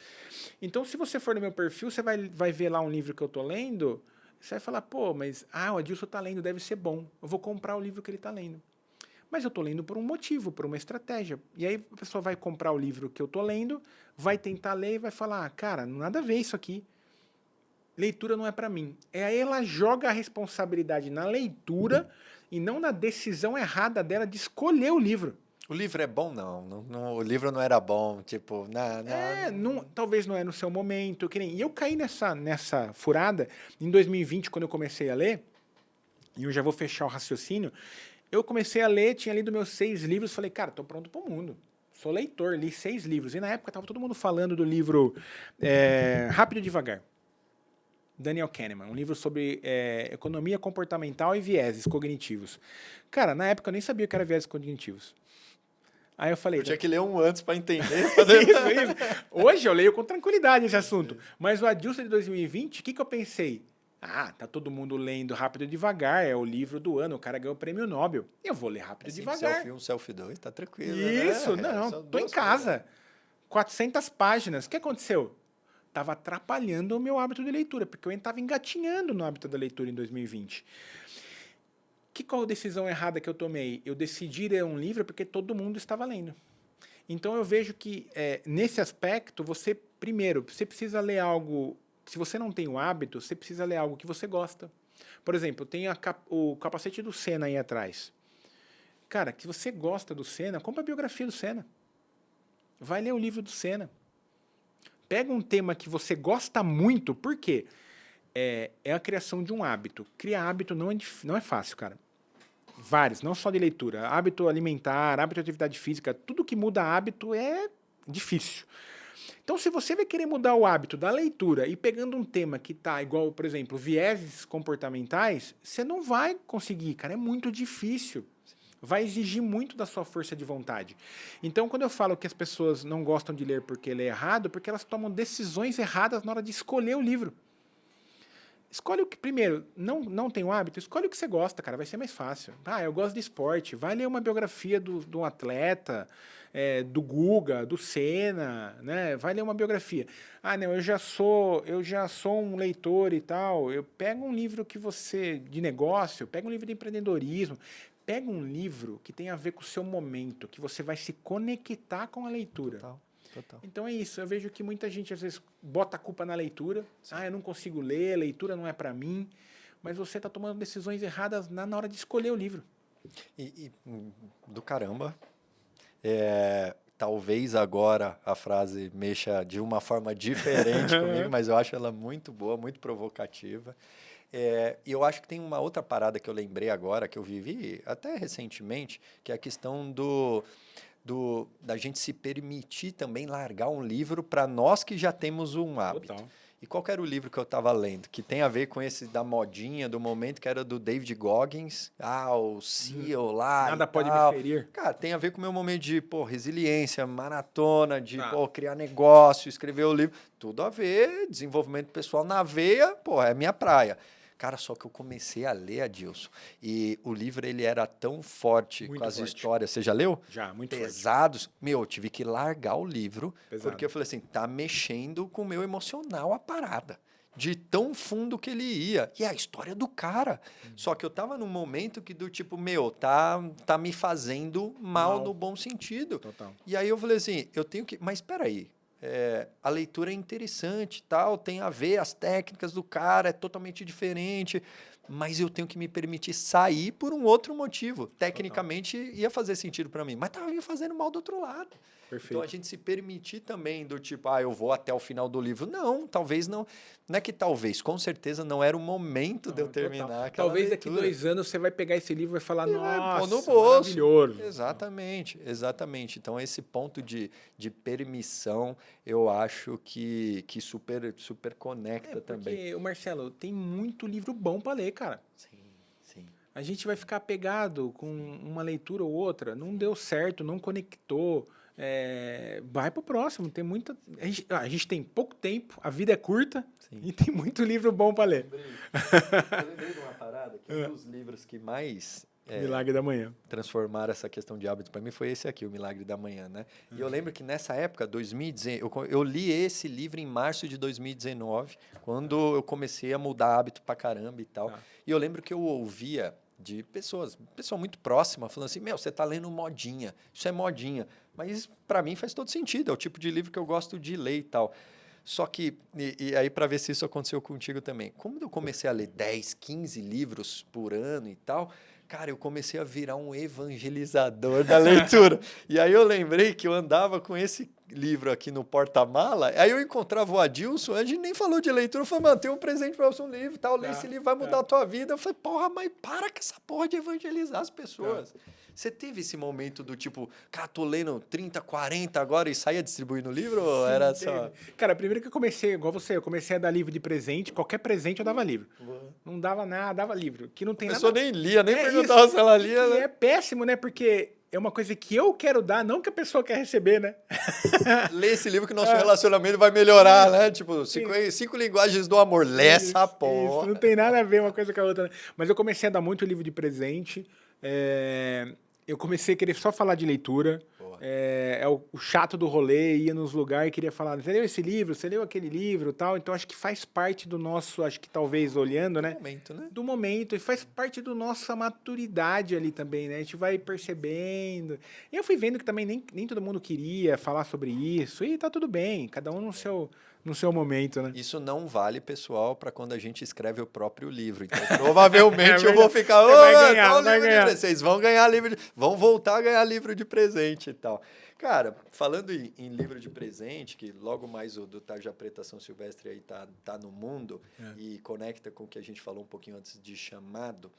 Então, se você for no meu perfil, você vai ver lá um livro que eu tô lendo, você vai falar, pô, mas o Adilson tá lendo, deve ser bom. Eu vou comprar o livro que ele tá lendo. Mas eu tô lendo por um motivo, por uma estratégia. E aí a pessoa vai comprar o livro que eu tô lendo, vai tentar ler e vai falar, cara, nada a ver isso aqui. Leitura não é para mim. Aí ela joga a responsabilidade na leitura e não na decisão errada dela de escolher o livro. O livro é bom? O livro não era bom, tipo, Talvez não é no seu momento. E eu caí nessa furada em 2020, quando eu comecei a ler, e eu já vou fechar o raciocínio, eu comecei a ler, tinha lido meus 6 livros, falei, cara, tô pronto pro mundo. Sou leitor, li 6 livros. E na época tava todo mundo falando do livro Rápido e Devagar. Daniel Kahneman, um livro sobre economia comportamental e vieses cognitivos. Cara, na época eu nem sabia o que era vieses cognitivos. Aí eu falei... Eu tinha que ler um antes para entender. isso. Hoje eu leio com tranquilidade esse assunto. Mas o Adilson de 2020, o que eu pensei? Tá todo mundo lendo Rápido e Devagar, é o livro do ano, o cara ganhou o prêmio Nobel. Eu vou ler Rápido e Devagar. Selfie 1, selfie 2, tá tranquilo. Isso, né? não, tô em casa. 400 páginas. O que aconteceu? Estava atrapalhando o meu hábito de leitura, porque eu estava engatinhando no hábito da leitura em 2020. Qual a decisão errada que eu tomei? Eu decidi ler um livro porque todo mundo estava lendo. Então eu vejo que, nesse aspecto, você precisa ler algo. Se você não tem o hábito, você precisa ler algo que você gosta. Por exemplo, tem o capacete do Senna aí atrás. Cara, se você gosta do Senna, compra a biografia do Senna. Vai ler o livro do Senna. Pega um tema que você gosta muito, por quê? É a criação de um hábito. Criar hábito não é fácil, cara. Vários, não só de leitura. Hábito alimentar, hábito de atividade física, tudo que muda hábito é difícil. Então, se você vai querer mudar o hábito da leitura e pegando um tema que tá igual, por exemplo, vieses comportamentais, você não vai conseguir, cara, é muito difícil. Vai exigir muito da sua força de vontade. Então, quando eu falo que as pessoas não gostam de ler porque lê errado, porque elas tomam decisões erradas na hora de escolher o livro. Escolhe o que, primeiro, não tem o hábito, escolhe o que você gosta, cara, vai ser mais fácil. Eu gosto de esporte, vai ler uma biografia de um atleta, do Guga, do Senna, né? Vai ler uma biografia. Não, eu já sou um leitor e tal, eu pego um livro de negócio, pega um livro de empreendedorismo, pega um livro que tem a ver com o seu momento, que você vai se conectar com a leitura. Total. Então é isso, eu vejo que muita gente às vezes bota a culpa na leitura. Eu não consigo ler, leitura não é para mim. Mas você está tomando decisões erradas na hora de escolher o livro. E do caramba. Talvez agora a frase mexa de uma forma diferente comigo, mas eu acho ela muito boa, muito provocativa. E eu acho que tem uma outra parada que eu lembrei agora, que eu vivi até recentemente, que é a questão da gente se permitir também largar um livro para nós que já temos um hábito. Total. E qual era o livro que eu estava lendo? Que tem a ver com esse da modinha, do momento, que era do David Goggins. O CEO lá. Nada pode tal. me ferir. Cara, tem a ver com o meu momento de resiliência, maratona, de criar negócio, escrever o livro. Tudo a ver, desenvolvimento pessoal na veia, é minha praia. Cara, só que eu comecei a ler, Adilson, e o livro ele era tão forte muito com as forte. Histórias. Você já leu? Já, muito pesados. Forte. Eu tive que largar o livro, Pesado. porque eu falei assim, tá mexendo com o meu emocional a parada. de tão fundo que ele ia. E é a história do cara. Só que eu tava num momento que do tipo, meu, tá me fazendo mal no bom sentido. Total. E aí eu falei assim, eu tenho que... Mas espera aí, a leitura é interessante, tal, tem a ver, as técnicas do cara é totalmente diferente, mas eu tenho que me permitir sair por um outro motivo. Tecnicamente ia fazer sentido para mim, mas estava me fazendo mal do outro lado. Perfeito. Então a gente se permitir também do tipo, eu vou até o final do livro. Não, talvez não. Não é que talvez, com certeza não era o momento de eu terminar aquela Talvez leitura. daqui 2 anos você vai pegar esse livro e vai falar, nossa, pôr no bolso. maravilhoso. Exatamente, exatamente. Então, esse ponto de permissão, eu acho que super conecta também. Porque, o Marcelo, tem muito livro bom para ler, cara. Sim, sim. A gente vai ficar pegado com uma leitura ou outra, não deu certo, não conectou, vai pro próximo. Tem muita. A gente tem pouco tempo, a vida é curta. Sim. E tem muito livro bom para ler. Eu lembrei de uma parada que um dos livros que mais Milagre da Manhã. transformaram essa questão de hábito para mim foi esse aqui, O Milagre da Manhã, né? E eu lembro que nessa época, 2019, eu li esse livro em março de 2019, quando eu comecei a mudar hábito pra caramba e tal. E eu lembro que eu ouvia de pessoa muito próxima, falando assim, meu, você tá lendo modinha, isso é modinha. Mas para mim faz todo sentido, é o tipo de livro que eu gosto de ler e tal. Só que, e aí para ver se isso aconteceu contigo também, como eu comecei a ler 10, 15 livros por ano e tal, cara, eu comecei a virar um evangelizador da leitura. E aí eu lembrei que eu andava com esse livro aqui no porta-mala, aí eu encontrava o Adilson, a gente nem falou de leitura, eu falei, mano, tem um presente para você, um livro, tal, lê esse livro, vai mudar a tua vida. Eu falei, porra, mas para com essa porra de evangelizar as pessoas. Você teve esse momento do tipo, cara, tô lendo 30, 40 agora e saía distribuindo livro? Ou Sim, era só... Cara, primeiro que eu comecei, igual você, eu comecei a dar livro de presente, qualquer presente eu dava livro. Não dava nada, dava livro. Que não tem a pessoa nada... nem lia, nem perguntava se ela lia. Né? É péssimo, né? Porque é uma coisa que eu quero dar, não que a pessoa quer receber, né? Lê esse livro que o nosso relacionamento vai melhorar, né? Tipo, 5 linguagens do amor. Lê essa porra. Isso, não tem nada a ver uma coisa com a outra. Né? Mas eu comecei a dar muito livro de presente. Eu comecei a querer só falar de leitura. O chato do rolê, ia nos lugares e queria falar, você leu esse livro, você leu aquele livro e tal. Então acho que faz parte do nosso, acho que talvez olhando, né? Momento, né? Do momento, e faz parte da nossa maturidade ali também, né? A gente vai percebendo. E eu fui vendo que também nem todo mundo queria falar sobre isso, e tá tudo bem, cada um no seu momento, né? Isso não vale, pessoal, para quando a gente escreve o próprio livro. Então, provavelmente eu vou ficar, vocês vão ganhar livro, vão voltar a ganhar livro de presente e tal. Cara, falando em livro de presente, que logo mais o do Tarja Preta São Silvestre aí tá no mundo e conecta com o que a gente falou um pouquinho antes de chamado,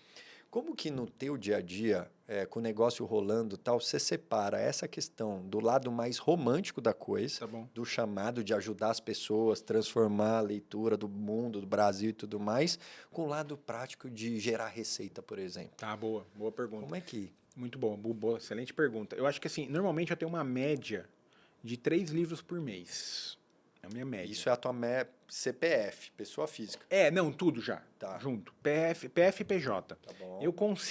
como que no teu dia a dia, com o negócio rolando e tal, você separa essa questão do lado mais romântico da coisa, do chamado de ajudar as pessoas, transformar a leitura do mundo, do Brasil e tudo mais, com o lado prático de gerar receita, por exemplo? Tá, boa pergunta. Como é que... Muito boa, excelente pergunta. Eu acho que assim, normalmente eu tenho uma média de 3 livros por mês. É a minha média. Isso é a tua CPF, pessoa física. Não, tudo já. Tá. Junto. PF e PJ. Tá bom.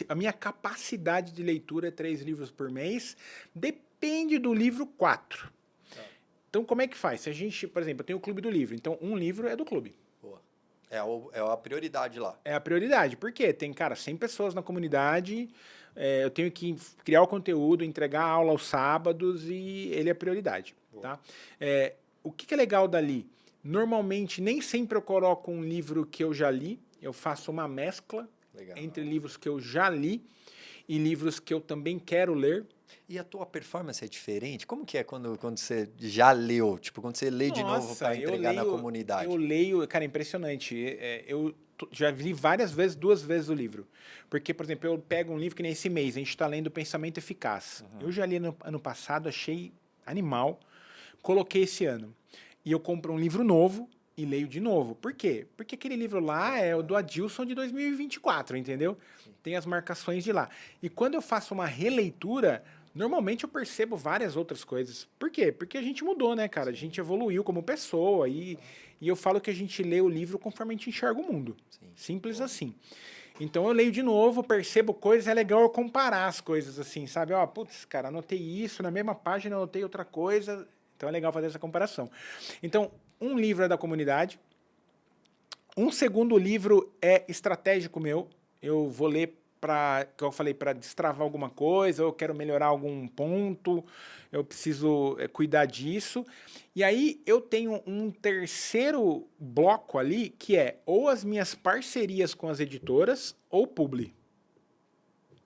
A minha capacidade de leitura é 3 livros por mês. Depende do livro 4. Tá. Então, como é que faz? Se a gente, por exemplo, eu tenho o Clube do Livro. Então, um livro é do clube. Boa. É a prioridade lá. É a prioridade. Por quê? Tem, 100 pessoas na comunidade... eu tenho que criar o conteúdo, entregar a aula aos sábados e ele é prioridade. Tá? O que é legal dali? Normalmente, nem sempre eu coloco um livro que eu já li, eu faço uma mescla entre livros que eu já li e livros que eu também quero ler. E a tua performance é diferente? Como que é quando você já leu? Tipo, quando você lê de novo para entregar na comunidade? Eu leio, cara, impressionante. Eu já li várias vezes, 2 vezes o livro. Porque, por exemplo, eu pego um livro que nem esse mês, a gente está lendo Pensamento Eficaz. Eu já li no ano passado, achei animal, coloquei esse ano. E eu compro um livro novo e leio de novo. Por quê? Porque aquele livro lá é o do Adilson de 2024, entendeu? Tem as marcações de lá. E quando eu faço uma releitura, normalmente eu percebo várias outras coisas. Por quê? Porque a gente mudou, né, cara? A gente evoluiu como pessoa e eu falo que a gente lê o livro conforme a gente enxerga o mundo. Simples assim. Então eu leio de novo, percebo coisas, é legal eu comparar as coisas assim, sabe? Putz, cara, anotei isso, na mesma página anotei outra coisa. Então é legal fazer essa comparação. Então, um livro é da comunidade, Um segundo livro é estratégico meu. Eu vou ler que eu falei, para destravar alguma coisa, ou eu quero melhorar algum ponto, eu preciso cuidar disso. E aí eu tenho um terceiro bloco ali, que é ou as minhas parcerias com as editoras, ou publi.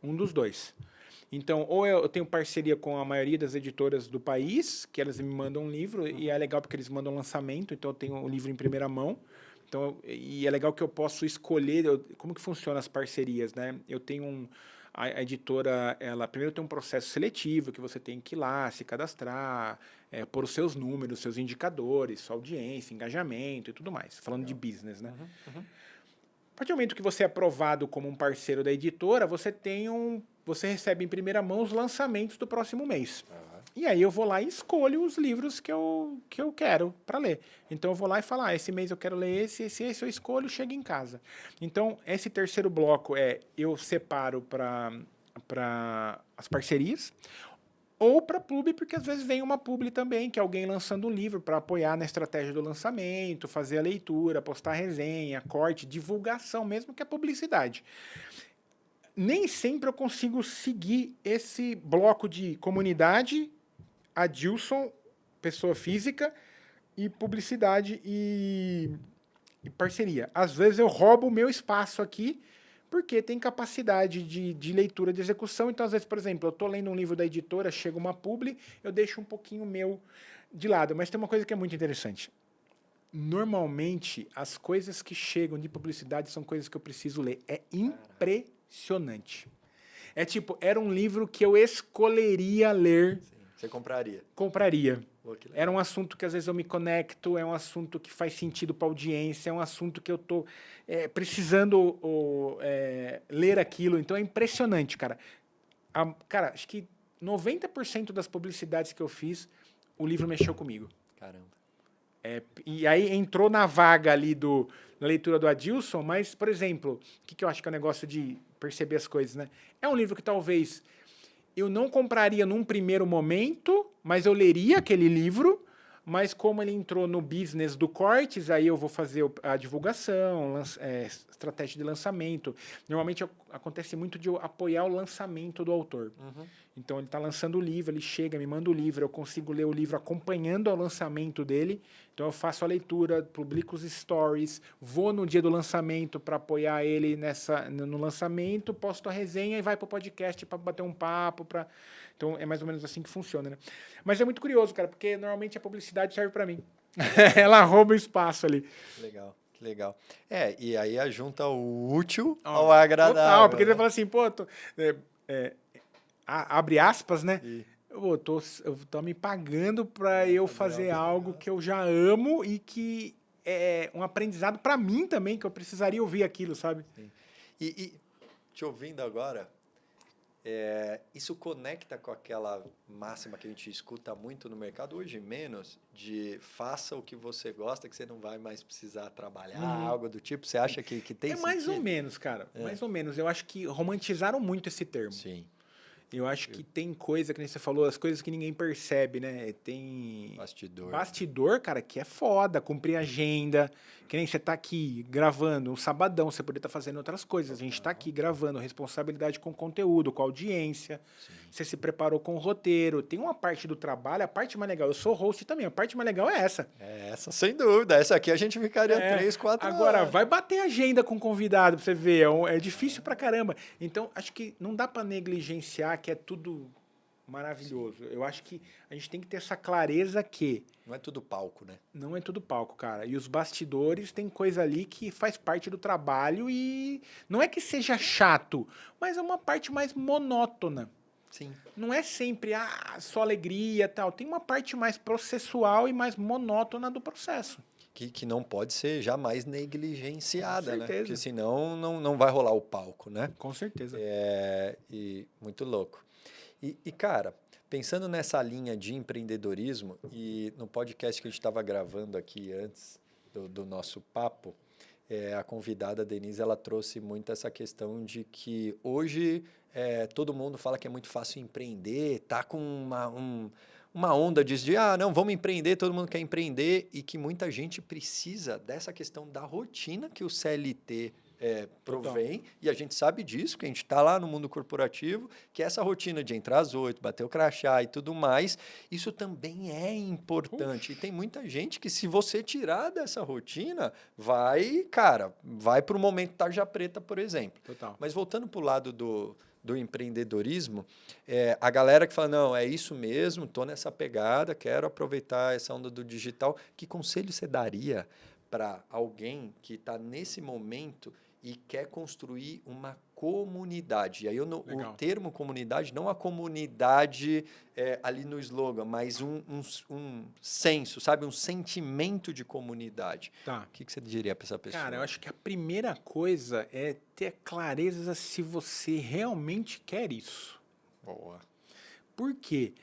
Um dos dois. Então, ou eu tenho parceria com a maioria das editoras do país, que elas me mandam um livro, e é legal porque eles mandam lançamento, então eu tenho o livro em primeira mão. Então, e é legal que eu posso escolher como que funciona as parcerias, né? Eu tenho a editora, ela primeiro tem um processo seletivo que você tem que ir lá, se cadastrar, pôr os seus números, seus indicadores, sua audiência, engajamento e tudo mais, falando de business, né? A partir do momento que você é aprovado como um parceiro da editora, você recebe em primeira mão os lançamentos do próximo mês. E aí eu vou lá e escolho os livros que eu quero para ler. Então eu vou lá e falo, esse mês eu quero ler esse eu escolho, chega em casa. Então esse terceiro bloco eu separo para as parcerias ou para publi, porque às vezes vem uma publi também, que é alguém lançando um livro para apoiar na estratégia do lançamento, fazer a leitura, postar resenha, corte, divulgação mesmo, que é publicidade. Nem sempre eu consigo seguir esse bloco de comunidade, Adilson, pessoa física, e publicidade e parceria. Às vezes eu roubo o meu espaço aqui, porque tem capacidade de leitura, de execução. Então, às vezes, por exemplo, eu estou lendo um livro da editora, chega uma publi, eu deixo um pouquinho meu de lado. Mas tem uma coisa que é muito interessante. Normalmente, as coisas que chegam de publicidade são coisas que eu preciso ler. É impressionante. É tipo, era um livro que eu escolheria ler. Sim. Você compraria? Compraria. Pô, que legal. Era um assunto que às vezes eu me conecto, é um assunto que faz sentido para a audiência, é um assunto que eu estou precisando ler aquilo. Então é impressionante, cara. Cara, acho que 90% das publicidades que eu fiz, o livro mexeu comigo. Caramba. E aí entrou na vaga ali na leitura do Adilson, mas, por exemplo, o que eu acho que é o negócio de perceber as coisas, né? É um livro que talvez eu não compraria num primeiro momento, mas eu leria aquele livro, mas como ele entrou no business do Cortes, aí eu vou fazer a divulgação, estratégia de lançamento. Normalmente acontece muito de eu apoiar o lançamento do autor. Então ele está lançando o livro, ele chega, me manda o livro, eu consigo ler o livro acompanhando o lançamento dele. Então eu faço a leitura, publico os stories, vou no dia do lançamento para apoiar ele no lançamento, posto a resenha e vai para o podcast para bater um papo. Então é mais ou menos assim que funciona, né? Mas é muito curioso, cara, porque normalmente a publicidade serve para mim. Ela rouba o espaço ali. Legal. Que legal. E aí junta o útil ao agradável. Total, porque ele fala assim, pô, abre aspas, né? Eu tô me pagando para eu fazer algo que eu já amo e que é um aprendizado para mim também, que eu precisaria ouvir aquilo, sabe? Sim. E te ouvindo agora, isso conecta com aquela máxima que a gente escuta muito no mercado, hoje menos, de faça o que você gosta, que você não vai mais precisar trabalhar, algo do tipo. Você acha que tem sentido? Mais ou menos, cara. Mais ou menos. Eu acho que romantizaram muito esse termo. Sim. Eu acho que tem coisa, que nem você falou, as coisas que ninguém percebe, né? Tem bastidor, cara, que é foda, cumprir agenda. Que nem você tá aqui gravando um sabadão, você poderia estar fazendo outras coisas. A gente tá aqui gravando, responsabilidade com conteúdo, com audiência. Sim. Você se preparou com o roteiro. Tem uma parte do trabalho, a parte mais legal. Eu sou host também, a parte mais legal é essa. Essa, sem dúvida. Essa aqui a gente ficaria 3, 4 horas. Agora, vai bater agenda com convidado pra você ver. É difícil pra caramba. Então, acho que não dá pra negligenciar que é tudo maravilhoso. Sim. Eu acho que a gente tem que ter essa clareza que... Não é tudo palco, né? Não é tudo palco, cara. E os bastidores tem coisa ali que faz parte do trabalho e não é que seja chato, mas é uma parte mais monótona. Sim. Não é sempre só alegria e tal. Tem uma parte mais processual e mais monótona do processo. Que não pode ser jamais negligenciada, né? Porque senão não vai rolar o palco, né? Com certeza. E muito louco. E, cara, pensando nessa linha de empreendedorismo, e no podcast que a gente estava gravando aqui antes do nosso papo, a convidada Denise, ela trouxe muito essa questão de que hoje todo mundo fala que é muito fácil empreender, tá com uma onda disso de, não, vamos empreender, todo mundo quer empreender, e que muita gente precisa dessa questão da rotina que o CLT provém, e a gente sabe disso, que a gente está lá no mundo corporativo, que essa rotina de entrar às 8, bater o crachá e tudo mais, isso também é importante. E tem muita gente que, se você tirar dessa rotina, vai para o momento tarja preta, por exemplo. Total. Mas voltando para o lado do empreendedorismo, a galera que fala, não, é isso mesmo, estou nessa pegada, quero aproveitar essa onda do digital. Que conselho você daria para alguém que está nesse momento e quer construir uma comunidade? E aí o termo comunidade, não a comunidade ali no slogan, mas um senso, sabe? Um sentimento de comunidade. Tá. O que você diria para essa pessoa? Cara, eu acho que a primeira coisa é ter clareza se você realmente quer isso. Boa. Por quê?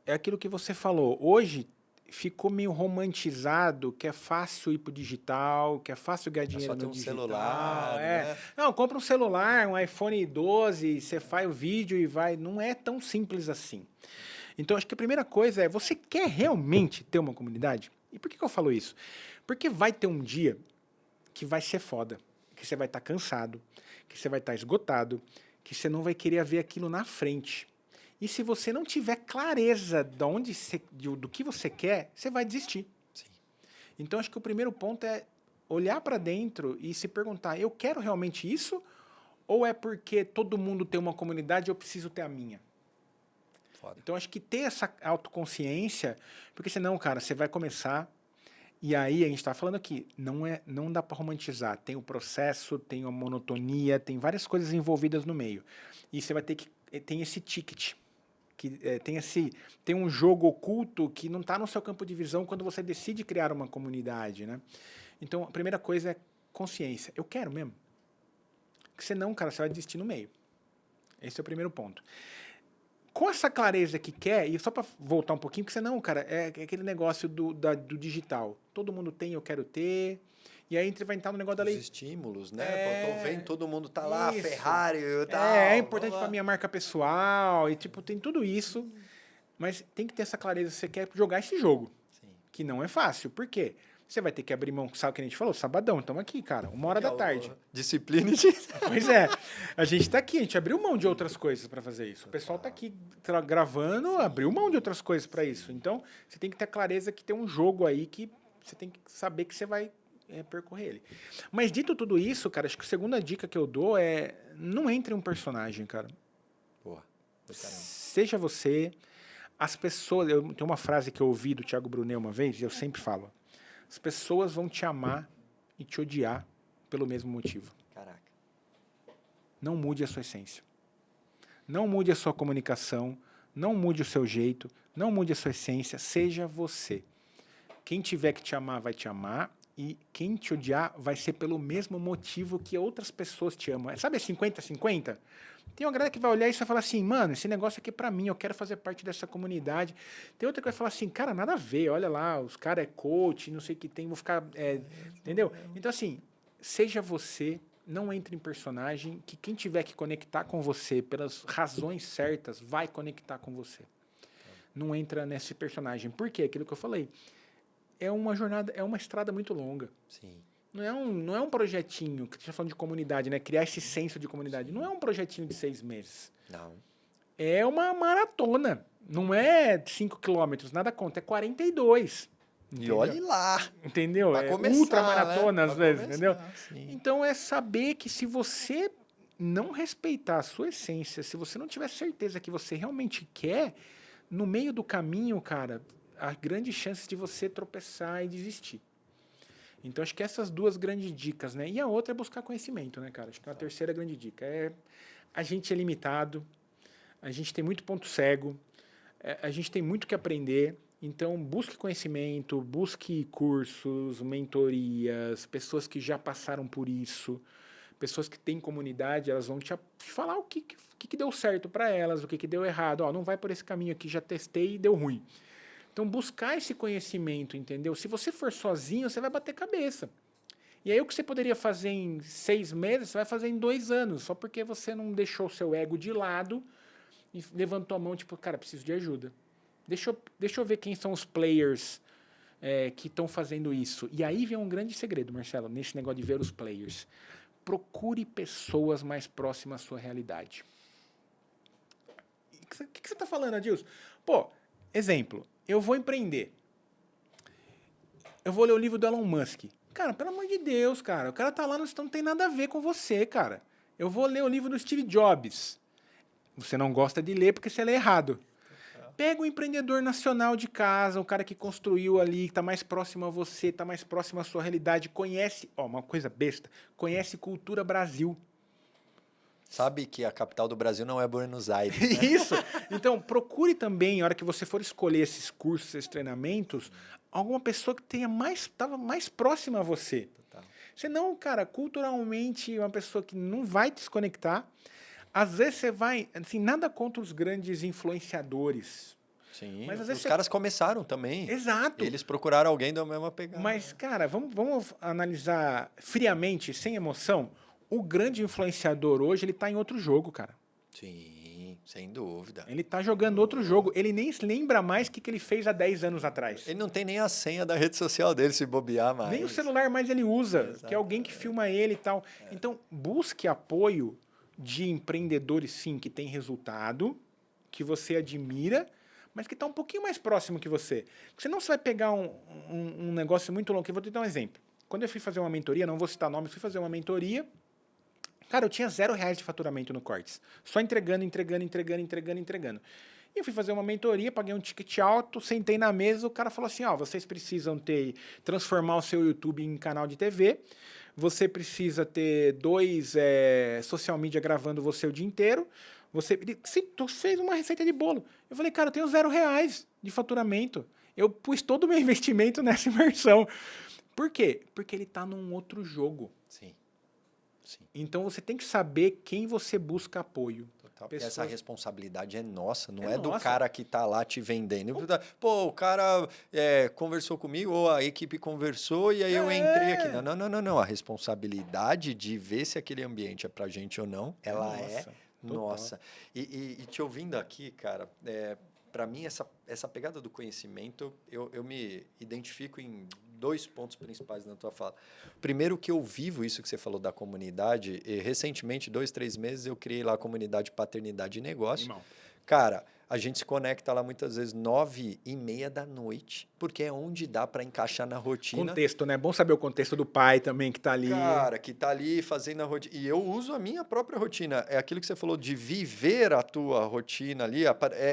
É aquilo que você falou. Hoje ficou meio romantizado que é fácil ir pro digital, que é fácil ganhar dinheiro no digital. Celular, né? Não, compra um celular, um iPhone 12, você faz o vídeo e vai. Não é tão simples assim. Então, acho que a primeira coisa é, você quer realmente ter uma comunidade? E por que eu falo isso? Porque vai ter um dia que vai ser foda, que você vai estar cansado, que você vai estar esgotado, que você não vai querer ver aquilo na frente. E se você não tiver clareza do que você quer, você vai desistir. Sim. Então, acho que o primeiro ponto é olhar para dentro e se perguntar, eu quero realmente isso? Ou é porque todo mundo tem uma comunidade e eu preciso ter a minha? Foda. Então, acho que ter essa autoconsciência, porque senão, cara, você vai começar, e aí a gente está falando aqui, não dá para romantizar, tem o processo, tem a monotonia, tem várias coisas envolvidas no meio. E você vai ter que, tem esse ticket, que tem um jogo oculto que não está no seu campo de visão quando você decide criar uma comunidade, né? Então, a primeira coisa é consciência. Eu quero mesmo. Porque senão, cara, você vai desistir no meio. Esse é o primeiro ponto. Com essa clareza que quer, e só para voltar um pouquinho, porque senão, cara, é aquele negócio do digital. Todo mundo tem, eu quero ter. E aí a gente vai entrar no negócio da lei. Os estímulos, né? Pô, tô vendo todo mundo tá lá, Isso. Ferrari e tal. É importante para minha marca pessoal, e tipo, tem tudo isso. Mas tem que ter essa clareza, você quer jogar esse jogo. Sim. Que não é fácil. Por quê? Você vai ter que abrir mão, sabe o que a gente falou? Sabadão, estamos aqui, cara, 1h da tarde. Disciplina Pois é, a gente tá aqui, a gente abriu mão de outras coisas para fazer isso. O pessoal tá aqui gravando, abriu mão de outras coisas para isso. Então, você tem que ter clareza que tem um jogo aí que você tem que saber que você vai percorrer ele. Mas dito tudo isso, cara, acho que a segunda dica que eu dou é não entre em um personagem, cara. Boa. Seja você. As pessoas, eu tenho uma frase que eu ouvi do Thiago Brunet uma vez, e eu sempre falo, as pessoas vão te amar e te odiar pelo mesmo motivo. Caraca. Não mude a sua essência. Não mude a sua comunicação, não mude o seu jeito, não mude a sua essência, seja você. Quem tiver que te amar vai te amar, e quem te odiar vai ser pelo mesmo motivo que outras pessoas te amam. Sabe 50-50? Tem uma galera que vai olhar isso e vai falar assim, mano, esse negócio aqui é pra mim, eu quero fazer parte dessa comunidade. Tem outra que vai falar assim, cara, nada a ver, olha lá, os caras é coach, não sei o que tem, vou ficar... entendeu? Então, assim, seja você, não entre em personagem, que quem tiver que conectar com você pelas razões certas, vai conectar com você. Não entra nesse personagem. Por quê? Aquilo que eu falei. É uma jornada, é uma estrada muito longa. Sim. Não é um projetinho, que você está falando de comunidade, né? Criar esse senso de comunidade. Não é um projetinho de 6 meses. Não. É uma maratona. Não é 5 quilômetros, nada conta. É 42. Entendeu? E olhe lá. Entendeu? Pra é começar, ultramaratona, né? às vezes, Começar, entendeu? Sim. Então é saber que se você não respeitar a sua essência, se você não tiver certeza que você realmente quer, no meio do caminho, cara, há grandes chances de você tropeçar e desistir. Então, acho que essas duas grandes dicas, né? E a outra é buscar conhecimento, né, cara? Acho que a terceira grande dica é a gente é limitado, a gente tem muito ponto cego, a gente tem muito que aprender, então busque conhecimento, busque cursos, mentorias, pessoas que já passaram por isso, pessoas que têm comunidade, elas vão te falar o que deu certo para elas, o que deu errado. Ó, não vai por esse caminho aqui, já testei e deu ruim. Então, buscar esse conhecimento, entendeu? Se você for sozinho, você vai bater cabeça. E aí, o que você poderia fazer em 6 meses, você vai fazer em 2 anos, só porque você não deixou o seu ego de lado e levantou a mão, tipo, cara, preciso de ajuda. Deixa eu ver quem são os players que estão fazendo isso. E aí vem um grande segredo, Marcelo, nesse negócio de ver os players. Procure pessoas mais próximas à sua realidade. O que você está falando, Adilson? Pô, exemplo, eu vou empreender. Eu vou ler o livro do Elon Musk. Cara, pelo amor de Deus, cara. O cara tá lá, não tem nada a ver com você, cara. Eu vou ler o livro do Steve Jobs. Você não gosta de ler porque você lê errado. Pega o empreendedor nacional de casa, o cara que construiu ali, que tá mais próximo a você, tá mais próximo à sua realidade, conhece, uma coisa besta, conhece Cultura Brasil. Sabe que a capital do Brasil não é Buenos Aires, né? Isso! Então, procure também, na hora que você for escolher esses cursos, esses treinamentos, alguma pessoa que estava mais próxima a você. Total. Senão, cara, culturalmente, uma pessoa que não vai te desconectar. Às vezes você vai, assim, nada contra os grandes influenciadores. Sim, Mas às os vezes caras começaram também. Exato. Eles procuraram alguém da mesma pegada. Mas, cara, vamos analisar friamente, sem emoção. O grande influenciador hoje, ele tá em outro jogo, cara. Sim, sem dúvida. Ele tá jogando outro jogo. Ele nem se lembra mais o que ele fez há 10 anos atrás. Ele não tem nem a senha da rede social dele se bobear mais. Nem o celular mais ele usa, Exato. que é alguém que filma ele e tal. Então, busque apoio de empreendedores, sim, que tem resultado, que você admira, mas que está um pouquinho mais próximo que você. Porque senão você vai pegar um negócio muito longo. Eu vou te dar um exemplo. Quando eu fui fazer uma mentoria, não vou citar nomes, fui fazer uma mentoria, cara, eu tinha R$0 de faturamento no Cortes. Só entregando. E eu fui fazer uma mentoria, paguei um ticket alto, sentei na mesa, o cara falou assim, vocês precisam transformar o seu YouTube em canal de TV, você precisa ter 2 social media gravando você o dia inteiro, você fez uma receita de bolo. Eu falei, cara, eu tenho R$0 de faturamento. Eu pus todo o meu investimento nessa imersão. Por quê? Porque ele está num outro jogo. Sim. Sim. Então você tem que saber quem você busca apoio. Total. Pessoas... Essa responsabilidade é nossa, não é do nossa. cara que tá lá te vendendo. Pô, o cara conversou comigo, ou a equipe conversou e aí eu entrei aqui. Não. A responsabilidade de ver se aquele ambiente é pra gente ou não, ela é nossa. E te ouvindo aqui, cara, para mim essa pegada do conhecimento, eu me identifico em 2 pontos principais na tua fala. Primeiro, que eu vivo isso que você falou da comunidade. E recentemente, 2, 3 meses, eu criei lá a comunidade Paternidade e Negócio. Animal. Cara, a gente se conecta lá muitas vezes 9h30 da noite, porque é onde dá para encaixar na rotina. Contexto, né? É bom saber o contexto do pai também que tá ali. Cara, que tá ali fazendo a rotina. E eu uso a minha própria rotina. É aquilo que você falou de viver a tua rotina ali.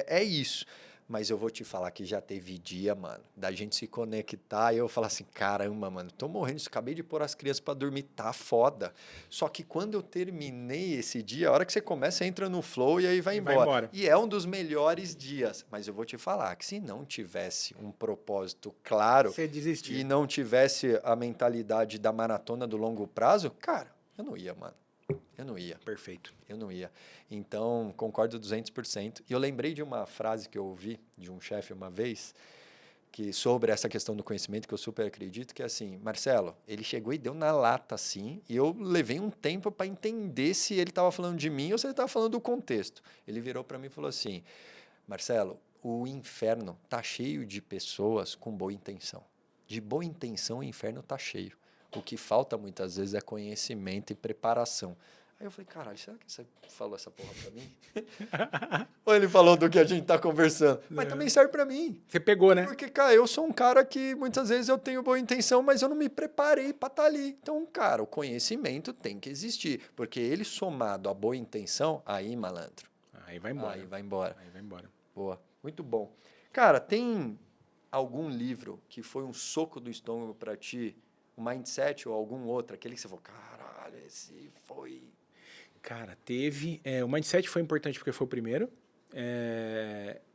É isso. Mas eu vou te falar que já teve dia, mano, da gente se conectar e eu falar assim, caramba, mano, tô morrendo, acabei de pôr as crianças pra dormir, tá foda. Só que quando eu terminei esse dia, a hora que você começa, entra no flow e aí vai embora. E é um dos melhores dias. Mas eu vou te falar que se não tivesse um propósito claro você desistir e não tivesse a mentalidade da maratona do longo prazo, cara, eu não ia, mano. Eu não ia. Perfeito. Eu não ia. Então, concordo 200%. E eu lembrei de uma frase que eu ouvi de um chefe uma vez, que sobre essa questão do conhecimento, que eu super acredito, que é assim, Marcelo, ele chegou e deu na lata assim, e eu levei um tempo para entender se ele estava falando de mim ou se ele estava falando do contexto. Ele virou para mim e falou assim, Marcelo, o inferno tá cheio de pessoas com boa intenção. De boa intenção, o inferno tá cheio. O que falta muitas vezes é conhecimento e preparação. Aí eu falei, caralho, será que você falou essa porra pra mim? Ou ele falou do que a gente tá conversando? Mas também serve pra mim. Você pegou, né? Porque, cara, eu sou um cara que muitas vezes eu tenho boa intenção, mas eu não me preparei pra estar ali. Então, cara, o conhecimento tem que existir. Porque ele somado à boa intenção, aí, malandro. Aí vai embora. Aí vai embora. Aí vai embora. Boa. Muito bom. Cara, tem algum livro que foi um soco do estômago pra ti, o Mindset ou algum outro, aquele que você falou, caralho, esse foi... Cara, teve... o Mindset foi importante porque foi o primeiro,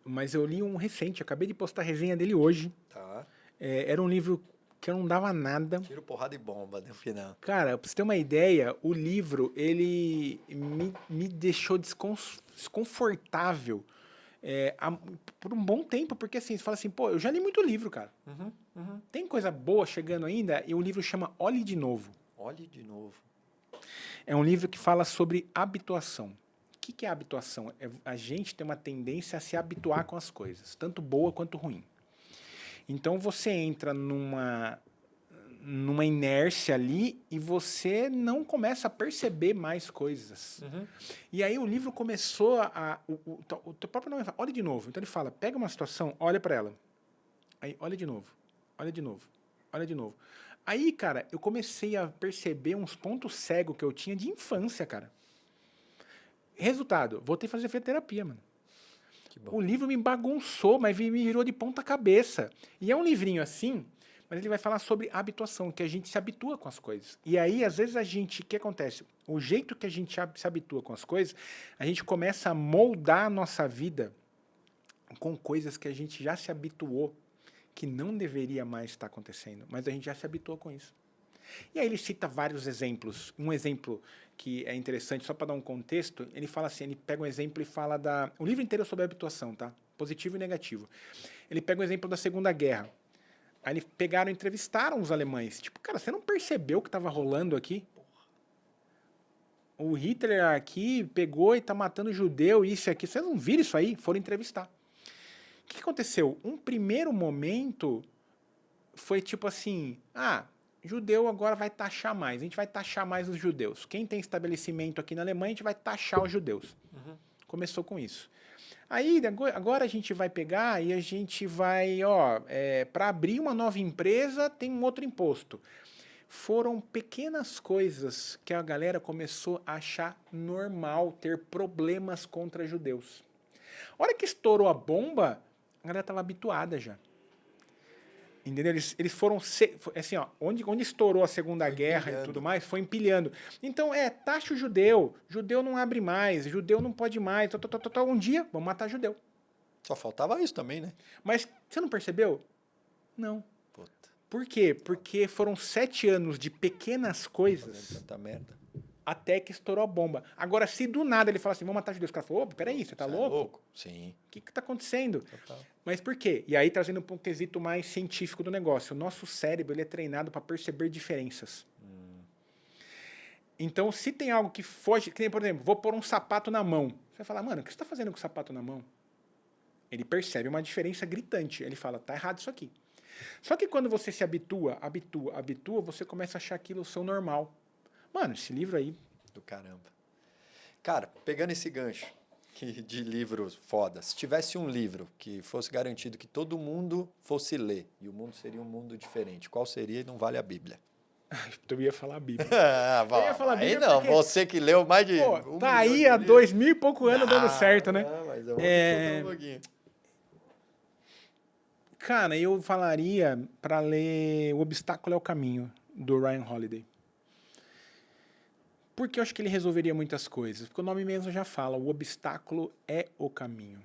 mas eu li um recente, acabei de postar a resenha dele hoje. Tá. Era um livro que eu não dava nada. Tiro, porrada e bomba no final. Cara, pra você ter uma ideia, o livro, ele me deixou desconfortável por um bom tempo, porque assim, você fala assim, pô, eu já li muito livro, cara. Tem coisa boa chegando ainda, e o livro chama Olhe de Novo. Olhe de Novo. É um livro que fala sobre habituação. que é a habituação? A gente tem uma tendência a se habituar com as coisas, tanto boa quanto ruim. Então você entra numa inércia ali e você não começa a perceber mais coisas. E aí o livro começou o teu próprio nome fala, olha de novo. Então ele fala, pega uma situação, olha para ela. Aí olha de novo, olha de novo, olha de novo. Aí, cara, eu comecei a perceber uns pontos cegos que eu tinha de infância, cara. Resultado, voltei a fazer terapia, mano. O livro me bagunçou, mas me virou de ponta cabeça. E é um livrinho assim, mas ele vai falar sobre habituação, que a gente se habitua com as coisas. E aí, às vezes, o que acontece? O jeito que a gente se habitua com as coisas, a gente começa a moldar a nossa vida com coisas que a gente já se habituou, que não deveria mais estar acontecendo, mas a gente já se habituou com isso. E aí ele cita vários exemplos. Um exemplo que é interessante, só para dar um contexto, ele fala assim, ele pega um exemplo e fala o livro inteiro é sobre habituação, tá? Positivo e negativo. Ele pega um exemplo da Segunda Guerra. Aí eles pegaram e entrevistaram os alemães. Tipo, cara, você não percebeu o que estava rolando aqui? O Hitler aqui pegou e tá matando judeu, isso e aqui. Vocês não viram isso aí? Foram entrevistar. O que aconteceu? Um primeiro momento foi tipo assim, judeu agora vai taxar mais, a gente vai taxar mais os judeus. Quem tem estabelecimento aqui na Alemanha, a gente vai taxar os judeus. Começou com isso. Aí, agora a gente vai pegar e a gente vai, para abrir uma nova empresa, tem um outro imposto. Foram pequenas coisas que a galera começou a achar normal ter problemas contra judeus. A hora que estourou a bomba, a galera estava habituada já. Entendeu? Eles foram, assim, onde estourou a Segunda Guerra e tudo mais, foi empilhando. Então, taxa o judeu não abre mais, judeu não pode mais, um dia, vamos matar judeu. Só faltava isso também, né? Mas você não percebeu? Não. Puta. Por quê? Porque foram 7 anos de pequenas coisas Tanta merda. até que estourou a bomba. Agora, se do nada ele fala assim, vamos matar judeus, o cara falou, peraí, você tá louco? Louco? Sim. O que tá acontecendo? Total. Mas por quê? E aí, trazendo para um quesito mais científico do negócio. O nosso cérebro ele é treinado para perceber diferenças. Então, se tem algo que foge... Que nem, por exemplo, vou pôr um sapato na mão. Você vai falar, mano, o que você está fazendo com o sapato na mão? Ele percebe uma diferença gritante. Ele fala, tá errado isso aqui. Só que quando você se habitua, você começa a achar aquilo o seu normal. Mano, esse livro aí... Do caramba. Cara, pegando esse gancho de livros foda, se tivesse um livro que fosse garantido que todo mundo fosse ler e o mundo seria um mundo diferente, qual seria e não vale a Bíblia? Eu ia falar a Bíblia. Eu ia falar a Bíblia não, porque... você que leu mais de... tá aí há 2000 e pouco anos dando certo, né? Não, mas eu vou um pouquinho. Cara, eu falaria para ler O Obstáculo é o Caminho, do Ryan Holiday. Porque eu acho que ele resolveria muitas coisas. Porque o nome mesmo já fala, o obstáculo é o caminho.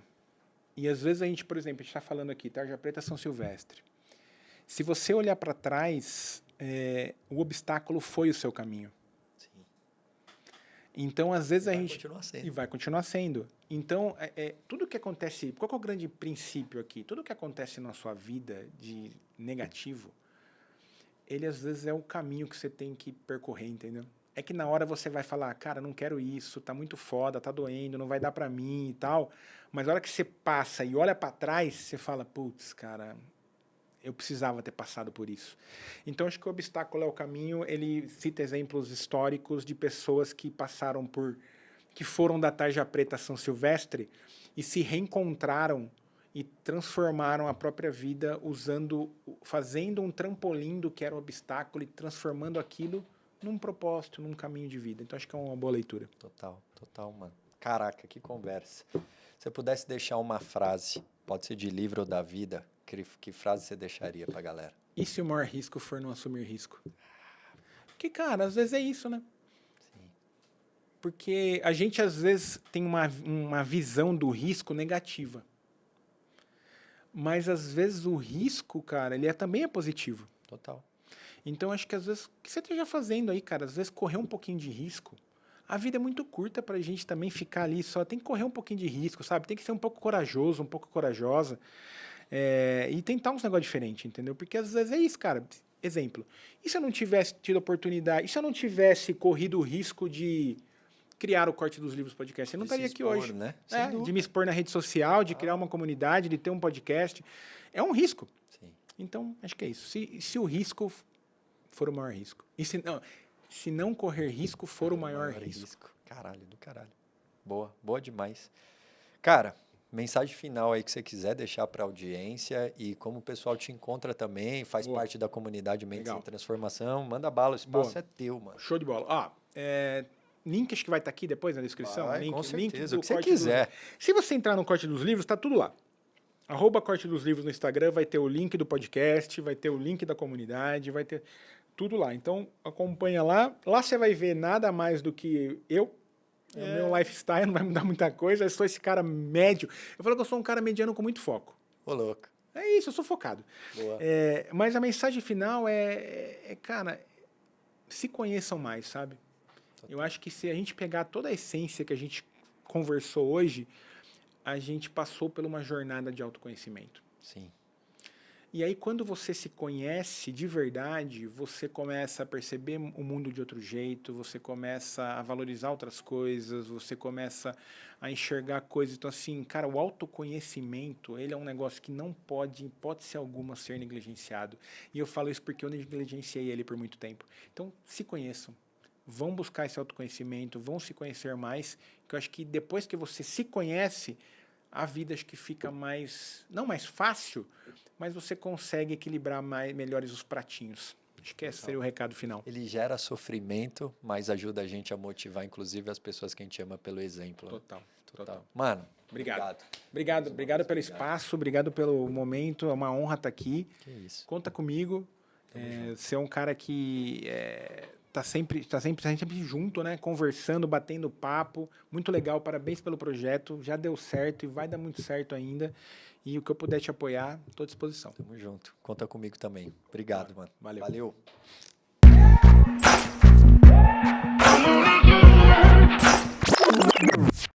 E às vezes a gente, por exemplo, a gente está falando aqui, Tarja Preta São Silvestre. Se você olhar para trás, o obstáculo foi o seu caminho. Sim. Então, às vezes a gente... Continuar sendo. E vai continuar sendo. Então, tudo que acontece... Qual que é o grande princípio aqui? Tudo que acontece na sua vida de negativo, ele às vezes é o caminho que você tem que percorrer, entendeu? É que na hora você vai falar, cara, não quero isso, tá muito foda, tá doendo, não vai dar pra mim e tal. Mas na hora que você passa e olha pra trás, você fala, putz, cara, eu precisava ter passado por isso. Então, acho que o obstáculo é o caminho. Ele cita exemplos históricos de pessoas que passaram que foram da Tarja Preta São Silvestre e se reencontraram e transformaram a própria vida fazendo um trampolim do que era o obstáculo e transformando aquilo num propósito, num caminho de vida. Então, acho que é uma boa leitura. Total, mano. Caraca, que conversa. Se você pudesse deixar uma frase, pode ser de livro ou da vida, que frase você deixaria pra galera? E se o maior risco for não assumir risco? Porque, cara, às vezes é isso, né? Sim. Porque a gente, às vezes, tem uma visão do risco negativa. Mas, às vezes, o risco, cara, ele também é positivo. Total. Então, acho que às vezes, o que você esteja fazendo aí, cara, às vezes correr um pouquinho de risco, a vida é muito curta pra gente também ficar ali só, tem que correr um pouquinho de risco, sabe? Tem que ser um pouco corajoso, um pouco corajosa, e tentar uns negócios diferentes, entendeu? Porque às vezes é isso, cara. Exemplo, e se eu não tivesse tido oportunidade, e se eu não tivesse corrido o risco de criar o Corte dos Livros podcast, eu não De se estaria aqui expor, hoje. né? Sem É, dúvida. de me expor na rede social, de criar uma comunidade, de ter um podcast. É um risco. Sim. Então, acho que é isso. Se o risco for o maior risco. E se não correr risco for o maior risco. Caralho, do caralho. Boa, boa demais. Cara, mensagem final aí que você quiser deixar para a audiência e como o pessoal te encontra também, faz Boa. parte da comunidade Mentes Legal. em Transformação, manda bala, o espaço Boa. é teu, mano. Show de bola. Ó, link acho que vai estar aqui depois na descrição. Vai, link, com link certeza, do o que você Corte dos quiser. Livros. Se você entrar no Corte dos Livros, tá tudo lá. @Corte dos Livros no Instagram, vai ter o link do podcast, vai ter o link da comunidade, vai ter tudo lá. Então, acompanha lá. Lá você vai ver nada mais do que eu. O meu lifestyle não vai mudar muita coisa. Eu sou esse cara médio. Eu falo que eu sou um cara mediano com muito foco. Ô, louco. É isso, eu sou focado. Boa. Mas a mensagem final cara, se conheçam mais, sabe? Eu acho que se a gente pegar toda a essência que a gente conversou hoje, a gente passou por uma jornada de autoconhecimento. Sim. E aí, quando você se conhece de verdade, você começa a perceber o mundo de outro jeito, você começa a valorizar outras coisas, você começa a enxergar coisas. Então, assim, cara, o autoconhecimento, ele é um negócio que não pode, em hipótese alguma, ser negligenciado. E eu falo isso porque eu negligenciei ele por muito tempo. Então, se conheçam. Vão buscar esse autoconhecimento, vão se conhecer mais, que eu acho que depois que você se conhece, a vida acho que fica mais, não mais fácil, mas você consegue equilibrar melhores os pratinhos. Acho que esse seria o recado final. Ele gera sofrimento, mas ajuda a gente a motivar, inclusive, as pessoas que a gente ama pelo exemplo. Né? Total. Mano, Obrigado pelo obrigado. espaço, obrigado pelo momento, é uma honra estar aqui. Que isso. Conta comigo. Você é um cara que tá sempre junto, né? Conversando, batendo papo. Muito legal, parabéns pelo projeto. Já deu certo e vai dar muito certo ainda. E o que eu puder te apoiar, estou à disposição. Tamo junto. Conta comigo também. Obrigado, mano. Valeu. Valeu.